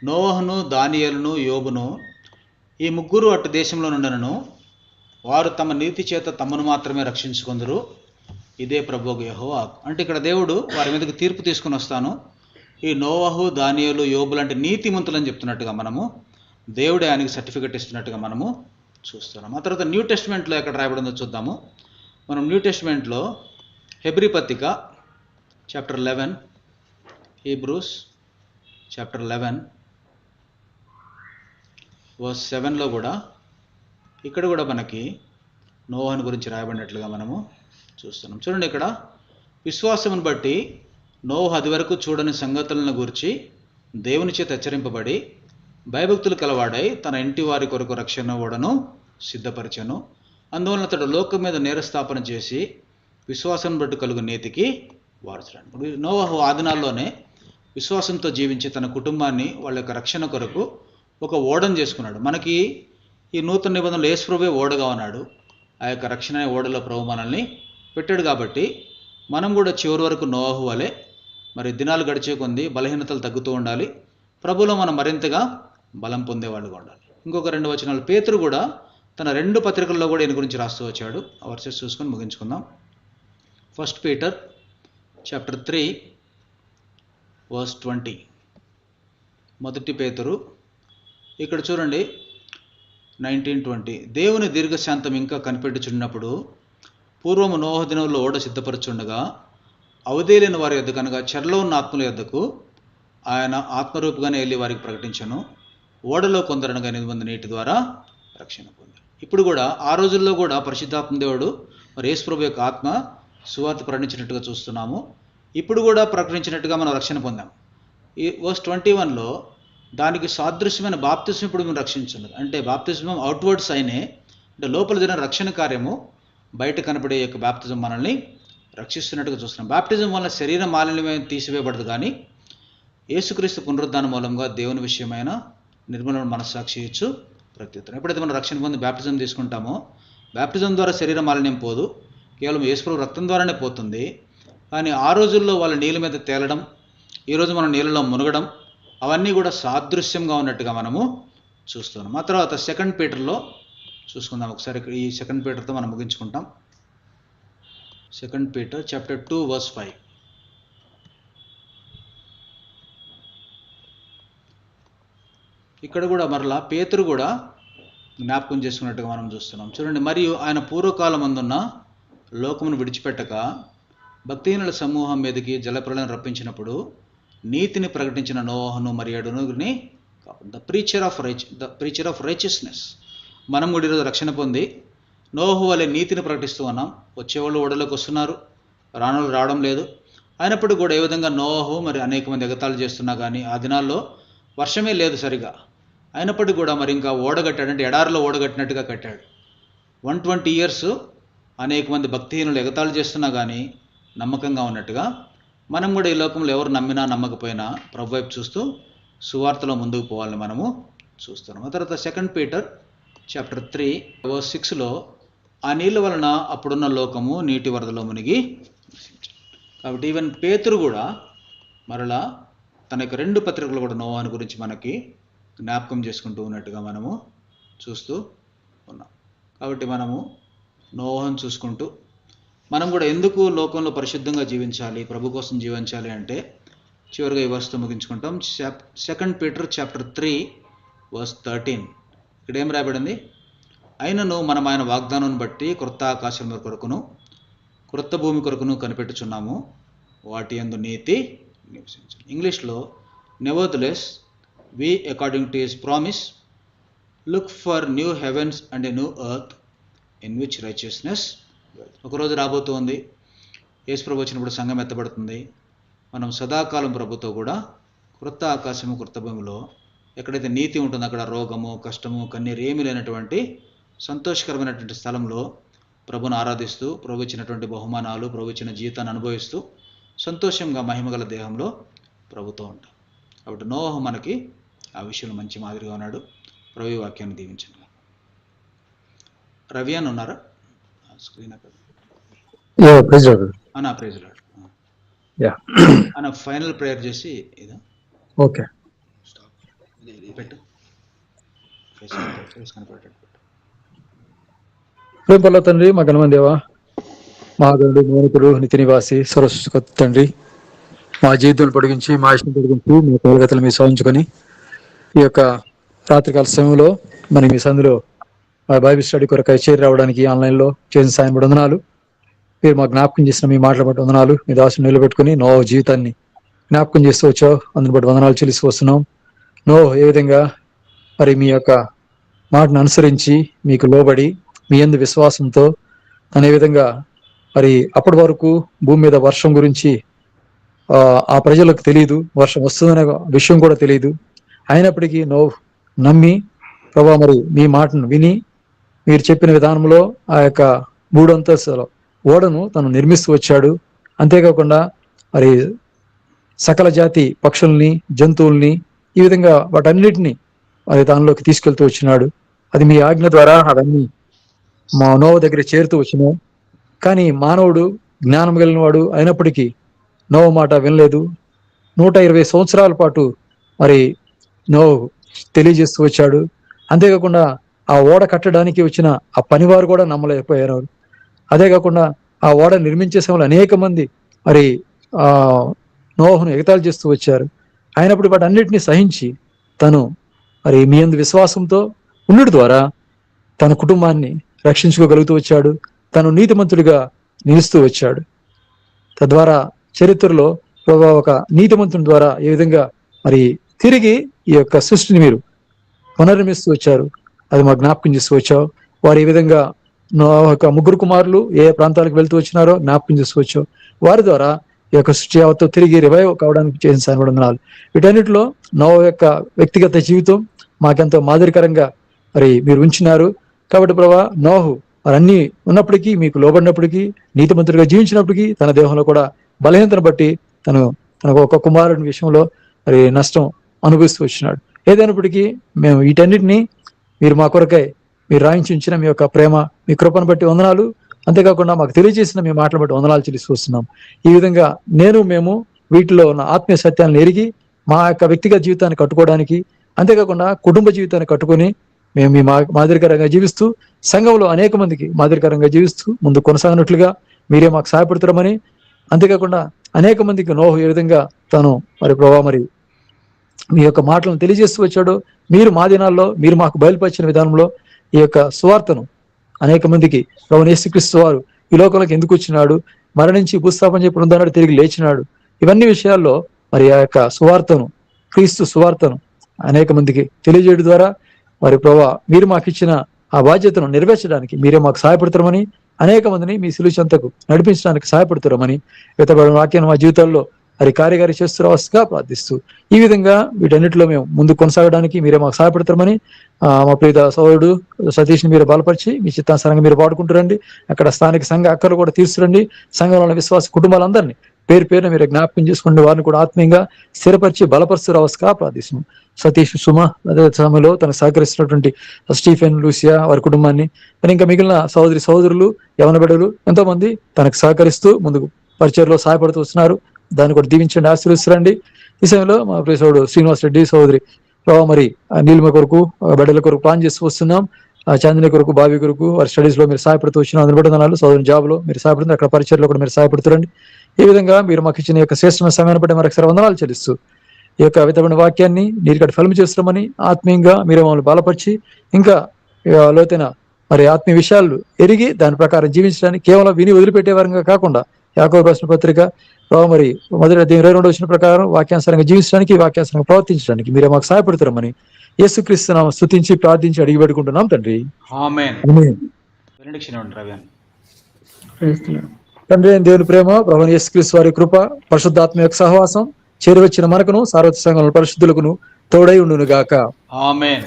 నోవహును, దానియేలును, యోబును ఈ ముగ్గురు అటు దేశంలో నుండెనను, వారు తమ నీతి చేత తమను మాత్రమే రక్షించుకొందురు, ఇదే ప్రభువు యెహోవా. అంటే ఇక్కడ దేవుడు వారి మీదకి తీర్పు తీసుకుని వస్తాను. ఈ నోవహు, దానియేలు, యోబు లాంటి నీతిమంతులని చెప్తున్నట్టుగా మనము, దేవుడే ఆయనకి సర్టిఫికెట్ ఇస్తున్నట్టుగా మనము చూస్తున్నాం. ఆ తర్వాత న్యూ టెస్ట్మెంట్లో ఎక్కడ రాయబడిందో చూద్దాము. మనం న్యూ టెస్ట్మెంట్లో హెబ్రీ పత్రిక చాప్టర్ 11, హీబ్రూస్ చాప్టర్ 11 వర్స్ 7లో కూడా ఇక్కడ కూడా మనకి నోవహును గురించి రాయబడినట్లుగా మనము చూస్తున్నాం. చూడండి, ఇక్కడ విశ్వాసమును బట్టి నోవహు అది వరకు చూడని సంగతులను గురించి దేవుని చేత హెచ్చరింపబడి భయభక్తులు కలవాడై తన ఇంటి వారి కొరకు రక్షణ ఓడను సిద్ధపరిచెను. అందువలన అతడు లోకం మీద నేరస్థాపన చేసి విశ్వాసం బట్టి కలుగు నీతికి వారసుడు. నోవహు ఆదినాల్లోనే విశ్వాసంతో జీవించి తన కుటుంబాన్ని వాళ్ళ యొక్క రక్షణ కొరకు ఒక ఓడను చేసుకున్నాడు. మనకి ఈ నూతన నిబంధనలు యేసు ప్రభువే ఓడగా ఉన్నాడు. ఆ యొక్క రక్షణ ఓడలో ప్రభు మనల్ని పెట్టాడు. కాబట్టి మనం కూడా చివరి వరకు నోవహు వలె మరి దినాలు గడిచే కొంది బలహీనతలు తగ్గుతూ ఉండాలి. ప్రభులో మనం మరింతగా బలం పొందేవాళ్ళుగా ఉండాలి. ఇంకొక 2 వచనాలు, పేతురు కూడా తన 2 పత్రికల్లో కూడా ఈయన గురించి రాస్తూ వచ్చాడు. ఆ వర్సెస్ చూసుకొని ముగించుకుందాం. 1 పీటర్ చాప్టర్ 3 వర్స్ 20, మొదటి పేతురు ఇక్కడ చూడండి 19:20, దేవుని దీర్ఘశాంతం ఇంకా కనిపెట్టుచున్నప్పుడు పూర్వము నోవహు దినములో ఓడ సిద్ధపరచుండగా అవధేలైన వారి యొద్దకు అనగా చెరలో ఉన్న ఆత్మల యొద్దకు ఆయన ఆత్మరూపుగానే వెళ్ళి వారికి ప్రకటించను. ఓడలో కొందరనగా 8 మంది నీటి ద్వారా రక్షణ పొందారు. ఇప్పుడు కూడా ఆ రోజుల్లో కూడా పరిశుద్ధాత్మ దేవుడు మరి యేసు ప్రభు యొక్క ఆత్మ సువార్త ప్రకటించినట్టుగా చూస్తున్నాము. ఇప్పుడు కూడా ప్రకటించినట్టుగా మనం రక్షణ పొందాం. ఈ వర్స్ 21లో దానికి సాదృశ్యమైన బాప్తిస్మం ఇప్పుడు మేము రక్షించున్నది. అంటే బాప్తిస్మం అవుట్వర్డ్ సైనే, అంటే లోపల జరిగిన రక్షణ కార్యము, బయట కనపడే యొక్క బాప్తిజం మనల్ని రక్షిస్తున్నట్టుగా చూస్తున్నాం. బాప్టిజం వల్ల శరీర మాలిన్యమే తీసివేయబడదు, కానీ యేసుక్రీస్తు పునరుద్ధానం మూలంగా దేవుని విషయమైన నిర్మల మనస్సాక్షి ఇచ్చు ప్రత్యుత్తరం. ఎప్పుడైతే మనం రక్షణ పొంది బాప్టిజం తీసుకుంటామో, బాప్టిజం ద్వారా శరీర మాలిన్యం పోదు, కేవలం యేసుప్రభు రక్తం ద్వారానే పోతుంది. కానీ ఆ రోజుల్లో వాళ్ళ నీళ్ళ మీద తేలడం, ఈరోజు మనం నీళ్ళలో మునగడం, అవన్నీ కూడా సాదృశ్యంగా ఉన్నట్టుగా మనము చూస్తున్నాం. ఆ తర్వాత 2 పీటర్లో చూసుకుందాం ఒకసారి. ఈ 2 పీటర్తో మనం ముగించుకుంటాం. 2 పీటర్ చాప్టర్ 2 వర్స్ 5. ఇక్కడ కూడా మరలా పేతురు కూడా జ్ఞాపకం చేసుకున్నట్టుగా మనం చూస్తున్నాం. చూడండి, మరియు ఆయన పూర్వకాలం అందున్న లోకమును విడిచిపెట్టక భక్తిహీనుల సమూహం మీదకి జలప్రలయం రప్పించినప్పుడు నీతిని ప్రకటించిన నోవహును మరియు ఏడుగురిని, ద ప్రీచర్ ఆఫ్ రైచియస్నెస్. మనం కూడా ఈరోజు రక్షణ పొంది నోవహు వలె నీతిని ప్రకటిస్తూ ఉన్నాం. వచ్చేవాళ్ళు ఓడలోకి వస్తున్నారు, రానోళ్ళు రావడం లేదు. అయినప్పటికీ కూడా ఏ విధంగా నోవహు మరి అనేక మంది ఎగతాళి చేస్తున్నా కానీ ఆ దినాల్లో వర్షమే లేదు సరిగా. అయినప్పటికీ కూడా మరి ఇంకా ఓడగట్టాడు, అంటే ఎడారిలో ఓడగట్టినట్టుగా కట్టాడు. 120 years అనేక మంది భక్తిహీనులు ఎగతాళి చేస్తున్నా కానీ నమ్మకంగా ఉన్నట్టుగా మనం కూడా ఈ లోకంలో ఎవరు నమ్మినా నమ్మకపోయినా ప్రభు వైపు చూస్తూ సువార్తలో ముందుకు పోవాలని మనము చూస్తున్నాం. ఆ తర్వాత 2 పీటర్ చాప్టర్ 3 వర్స్ 6లో ఆ నీళ్ళ వలన అప్పుడున్న లోకము నీటి వరదలో మునిగి. కాబట్టి ఈవెన్ పేతురు కూడా మరలా తన యొక్క 2 పత్రికలు కూడా నోవాహును గురించి మనకి జ్ఞాపకం చేసుకుంటూ ఉన్నట్టుగా మనము చూస్తూ ఉన్నాం. కాబట్టి మనము నోవాహును చూసుకుంటూ మనం కూడా ఎందుకు లోకంలో పరిశుద్ధంగా జీవించాలి, ప్రభు కోసం జీవించాలి అంటే చివరిగా ఈ వర్స్తో ముగించుకుంటాం. 2 పీటర్ చాప్టర్ 3 వర్స్ 13. ఇక్కడ ఏం రాయబడింది? అయినను మనం ఆయన వాగ్దానం బట్టి క్రొత్త ఆకాశం కొరకును క్రొత్త భూమి కొరకును కనిపెట్టుచున్నాము, వాటి యందు నీతి నివసించు. ఇంగ్లీష్లో nevertheless we according to his promise look for new heavens and a new earth in which righteousness. ఒకరోజు రాబోతోంది, యేసు ప్రభు వచ్చినప్పుడు సంఘం ఎత్తబడుతుంది. మనం సదాకాలం ప్రభుతో కూడా క్రొత్త ఆకాశము క్రొత్త భూమిలో ఎక్కడైతే నీతి ఉంటుందో అక్కడ రోగము కష్టము కన్నీరు ఏమీ లేనటువంటి సంతోషకరమైనటువంటి స్థలంలో ప్రభుని ఆరాధిస్తూ, ప్రభు ఇచ్చినటువంటి బహుమానాలు, ప్రభు ఇచ్చిన జీవితాన్ని అనుభవిస్తూ సంతోషంగా మహిమగల దేహంలో ప్రభుతో ఉంటాం. కాబట్టి నోవహు మనకి ఆ విషయంలో మంచి మాదిరిగా ఉన్నాడు. ప్రభు వాక్యాన్ని దీవించండి. రవి అని ఉన్నారా స్క్రీన్ అక్కడ? అన్న ప్రైజ్ లార్డ్ అన్న ఫైనల్ ప్రేయర్ చేసి ఇదా ఓకే పెట్టు కనపడేటట్టు. ప్రేమపల్ల తండ్రి, మా ఘనమైన దేవా, మా దేవుడు మోనికుడు నిత్య నివాసి సరస్వతి తండ్రి, మా జీవితాలు పొడిగించి మా ఇష్టం పొడిగించి మీ కోరికతలు మీ సాధించుకొని ఈ యొక్క రాత్రికాల సమయంలో మనం మీ సందులో మా బైబిల్ స్టడీ కొరకై చేరి రావడానికి ఆన్లైన్లో చేసిన సాయం పడి వందనాలు. మీరు మా జ్ఞాపకం చేసిన మీ మాటలు బట్టి వందనాలు. మీ దాసుని నిలబెట్టుకుని నో జీవితాన్ని జ్ఞాపకం చేస్తూ వచ్చావు, అందుని బట్టి వందనాలు చెల్లిస్తూ వస్తున్నాం. నో ఏ విధంగా మరి మీ యొక్క మాటను అనుసరించి మీకు లోబడి మీ యందు విశ్వాసంతో అనే విధంగా మరి అప్పటి వరకు భూమి మీద వర్షం గురించి ఆ ప్రజలకు తెలియదు, వర్షం వస్తుందనే విషయం కూడా తెలియదు. అయినప్పటికీ నమ్మి ప్రభా మరి మీ మాటను విని మీరు చెప్పిన విధానంలో ఆ యొక్క 3 అంతస్తుల ఓడను తను నిర్మిస్తూ వచ్చాడు. అంతేకాకుండా మరి సకల జాతి పక్షుల్ని జంతువుల్ని ఈ విధంగా వాటన్నిటిని మరి దానిలోకి తీసుకెళ్తూ వచ్చినాడు. అది మీ ఆజ్ఞ ద్వారా అవన్నీ మా నోవ దగ్గర చేరుతూ వచ్చినాయి. కానీ మానవుడు జ్ఞానం కలిగిన వాడు అయినప్పటికీ నోవ మాట వినలేదు. 120 సంవత్సరాల పాటు మరి నోవ తెలియజేస్తూ వచ్చాడు. అంతేకాకుండా ఆ ఓడ కట్టడానికి వచ్చిన ఆ పనివారు కూడా నమ్మలేకపోయారు. అదే కాకుండా ఆ ఓడ నిర్మించే సమయంలో అనేక మంది మరి నోవహును ఎగతాళి చేస్తూ వచ్చారు. అయినప్పుడు వాటి అన్నిటినీ సహించి తను మరి మీ యందు విశ్వాసంతో ఉండడం ద్వారా తన కుటుంబాన్ని రక్షించుకోగలుగుతూ వచ్చాడు. తను నీతిమంతుడిగా నిలుస్తూ వచ్చాడు. తద్వారా చరిత్రలో ఒక నీతిమంతుని ద్వారా ఏ విధంగా మరి తిరిగి ఈ యొక్క సృష్టిని మీరు పునర్నిర్మిస్తూ వచ్చారు, అది మా జ్ఞాపకం చేస్తూ వచ్చావు. వారు ఈ విధంగా నోవహు యొక్క ముగ్గురు కుమారులు ఏ ప్రాంతాలకు వెళ్తూ వచ్చినారో జ్ఞాపకం చేసుకోవచ్చు. వారి ద్వారా ఈ యొక్క సృష్టి యావత్తు తిరిగి రివైవ్ కావడానికి చేసిన సాయపడుతున్నాను. వీటన్నిటిలో నోవహు యొక్క వ్యక్తిగత జీవితం మాకెంతో మాదిరికరంగా మరి మీరు ఉంచినారు. కాబట్టి ప్రభా, నోవహు వారన్నీ ఉన్నప్పటికీ, మీకు లోబడినప్పటికీ, నీతిమంతుడిగా జీవించినప్పటికీ తన దేహంలో కూడా బలహీనతను బట్టి తనకు ఒక కుమారుని విషయంలో మరి నష్టం అనుభవిస్తూ వచ్చినాడు. ఏదైనప్పటికీ మేము వీటన్నిటినీ మీరు మా కొరకై మీరు రాయించి ఉంచిన మీ యొక్క ప్రేమ, మీ కృపను బట్టి వందనాలు. అంతేకాకుండా మాకు తెలియజేసిన మీ మాటలు బట్టి వందనాలు చెల్లిస్తున్నాం. ఈ విధంగా మేము వీటిలో ఉన్న ఆత్మీయ సత్యాలను ఎరిగి మా యొక్క వ్యక్తిగత జీవితాన్ని కట్టుకోవడానికి, అంతేకాకుండా కుటుంబ జీవితాన్ని కట్టుకొని మేము మీ మాదిరికరంగా జీవిస్తూ, సంఘంలో అనేక మందికి మాదిరికరంగా జీవిస్తూ ముందు కొనసాగినట్లుగా మీరే మాకు సహాయపడుతున్నామని, అంతేకాకుండా అనేక మందికి నోహు ఏ విధంగా తను మరి ప్రభావ మరి మీ యొక్క మాటలను తెలియజేస్తూ వచ్చాడు, మీరు మా దినాల్లో మీరు మాకు బయలుపరిచిన విధానంలో ఈ యొక్క సువార్తను అనేక మందికి ప్రభువైన యేసుక్రీస్తు వారు ఈ లోకంలోకి ఎందుకు వచ్చినాడు, మరణించి భూస్థాపన చేసి పునరుద్ధరణాడు, తిరిగి లేచినాడు, ఇవన్నీ విషయాల్లో మరి ఆ యొక్క సువార్తను, క్రీస్తు సువార్తను అనేక మందికి తెలియజేయడం ద్వారా మరి ప్రభావ మీరు మాకు ఇచ్చిన ఆ బాధ్యతను నెరవేర్చడానికి మీరే మాకు సహాయపడతారమని, అనేక మందిని మీ సిలువ చెంతకు నడిపించడానికి సహాయపడతారమని, వితబడిన వాక్యాన్ని మా జీవితాల్లో మరి కార్యకారి చేస్తురావస్తుగా ప్రార్థిస్తూ ఈ విధంగా వీటన్నిటిలో మేము ముందు కొనసాగడానికి మీరే మాకు సహాయపడతారమని, మా ప్రియ సోదరుడు సతీష్ని మీరు బలపరిచి మీ చిత్తానుసారంగా మీరు వాడుకుంటారండి. అక్కడ స్థానిక సంఘ అక్కలు కూడా తీర్చురండి. సంఘంలో ఉన్న విశ్వాస కుటుంబాలందరినీ పేరు పేరున మీరు జ్ఞాపకం చేసుకోండి. వారిని కూడా ఆత్మీయంగా స్థిరపరిచి బలపరుస్తురావస్తుగా ప్రార్థిస్తున్నాం. సతీష్, సుమ అదే సమయంలో తనకు సహకరిస్తున్నటువంటి స్టీఫెన్, లూసియా వారి కుటుంబాన్ని, మరి ఇంకా మిగిలిన సోదరులు, యవన బిడ్డలు ఎంతో మంది తనకు సహకరిస్తూ ముందుకు పరిచయలో సహాయపడుతూ వస్తున్నారు. దాన్ని కూడా దీవించండి, ఆశీర్వదిస్తురండి. ఈ సమయంలో మా ప్రియ సోదరుడు శ్రీనివాస్ రెడ్డి సోదరి ప్రభావ మరి నీలిమ కొరకు, బిడ్డల కొరకు ప్లాన్ చేస్తూ వస్తున్నాం. చాందిని కొరకు, బావి కొరకు వారి స్టడీస్ లో మీరు సహాయపడుతూ వచ్చిన అందులో బిడ్డలు సోదరుని జాబ్ లో మీరు సహాయపడుతుంది, అక్కడ పరిచయలో కూడా మీరు సహాయపడుతురండి. ఈ విధంగా మీరు మాకు ఇచ్చిన యొక్క శ్రేష్టమైన సమయాన్ని బట్టి మరొకసారి వందనాలు చెల్లిస్తూ ఈ యొక్క విధమైన వాక్యాన్ని నీరుకటి ఫలం చేస్తామని, ఆత్మీయంగా మీరు మమ్మల్ని బలపరిచి ఇంకా లోతైన మరి ఆత్మీయ విషయాలు ఎరిగి దాని ప్రకారం జీవించడానికి, కేవలం విని వదిలిపెట్టే వారంగా కాకుండా యాకోబు రాసిన పత్రిక మరి మొదటి 22 వచ్చిన ప్రకారం వాక్యానుసారంగా జీవించడానికి, వాక్యానుసారంగా ప్రవర్తించడానికి మీరే మాకు సహాయపడుతున్నామని యేసుక్రీస్తు నామమున స్తుతించి ప్రార్థించి అడిగి పెట్టుకుంటున్నాం తండ్రి. ఆమేన్. ఆమేన్. బెనడిక్షన్ ఇవ్వండి రవి అని. తండ్రి అయిన దేవుని ప్రేమ, ప్రభువైన యేసుక్రీస్తు వారి కృప, పరిశుద్ధాత్మ యొక్క సహవాసం చేరువచ్చిన మనకును సార్వత్రిక సంఘంలో పరిశుద్ధులకును తోడై ఉండును గాక. ఆమేన్.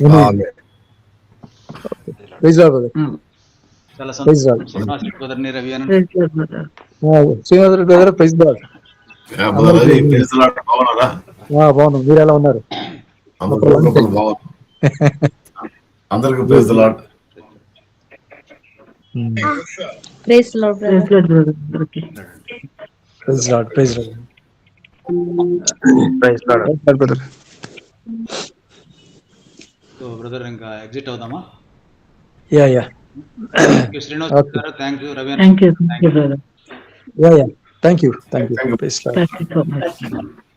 Praise Lord brother. చాలా ప్రైజ్ లార్డ్. శ్రీనివాస్ బ్రదర్ని రవి అని. Srinivas Reddy brother, praise Lord. బాగున్నారా? బాగున్నాం, మీరు ఎలా ఉన్నారు? అందరికి praise the Lord. Praise the Lord, brother. Praise Lord, praise Lord. Praise Lord brother. So brother ఇంకా ఎగ్జిట్ అవుదామా? Yeah Srinivas garu, thank you Ravi అని. Thank you, brother. Thank you. Praise Lord. Thank you so much.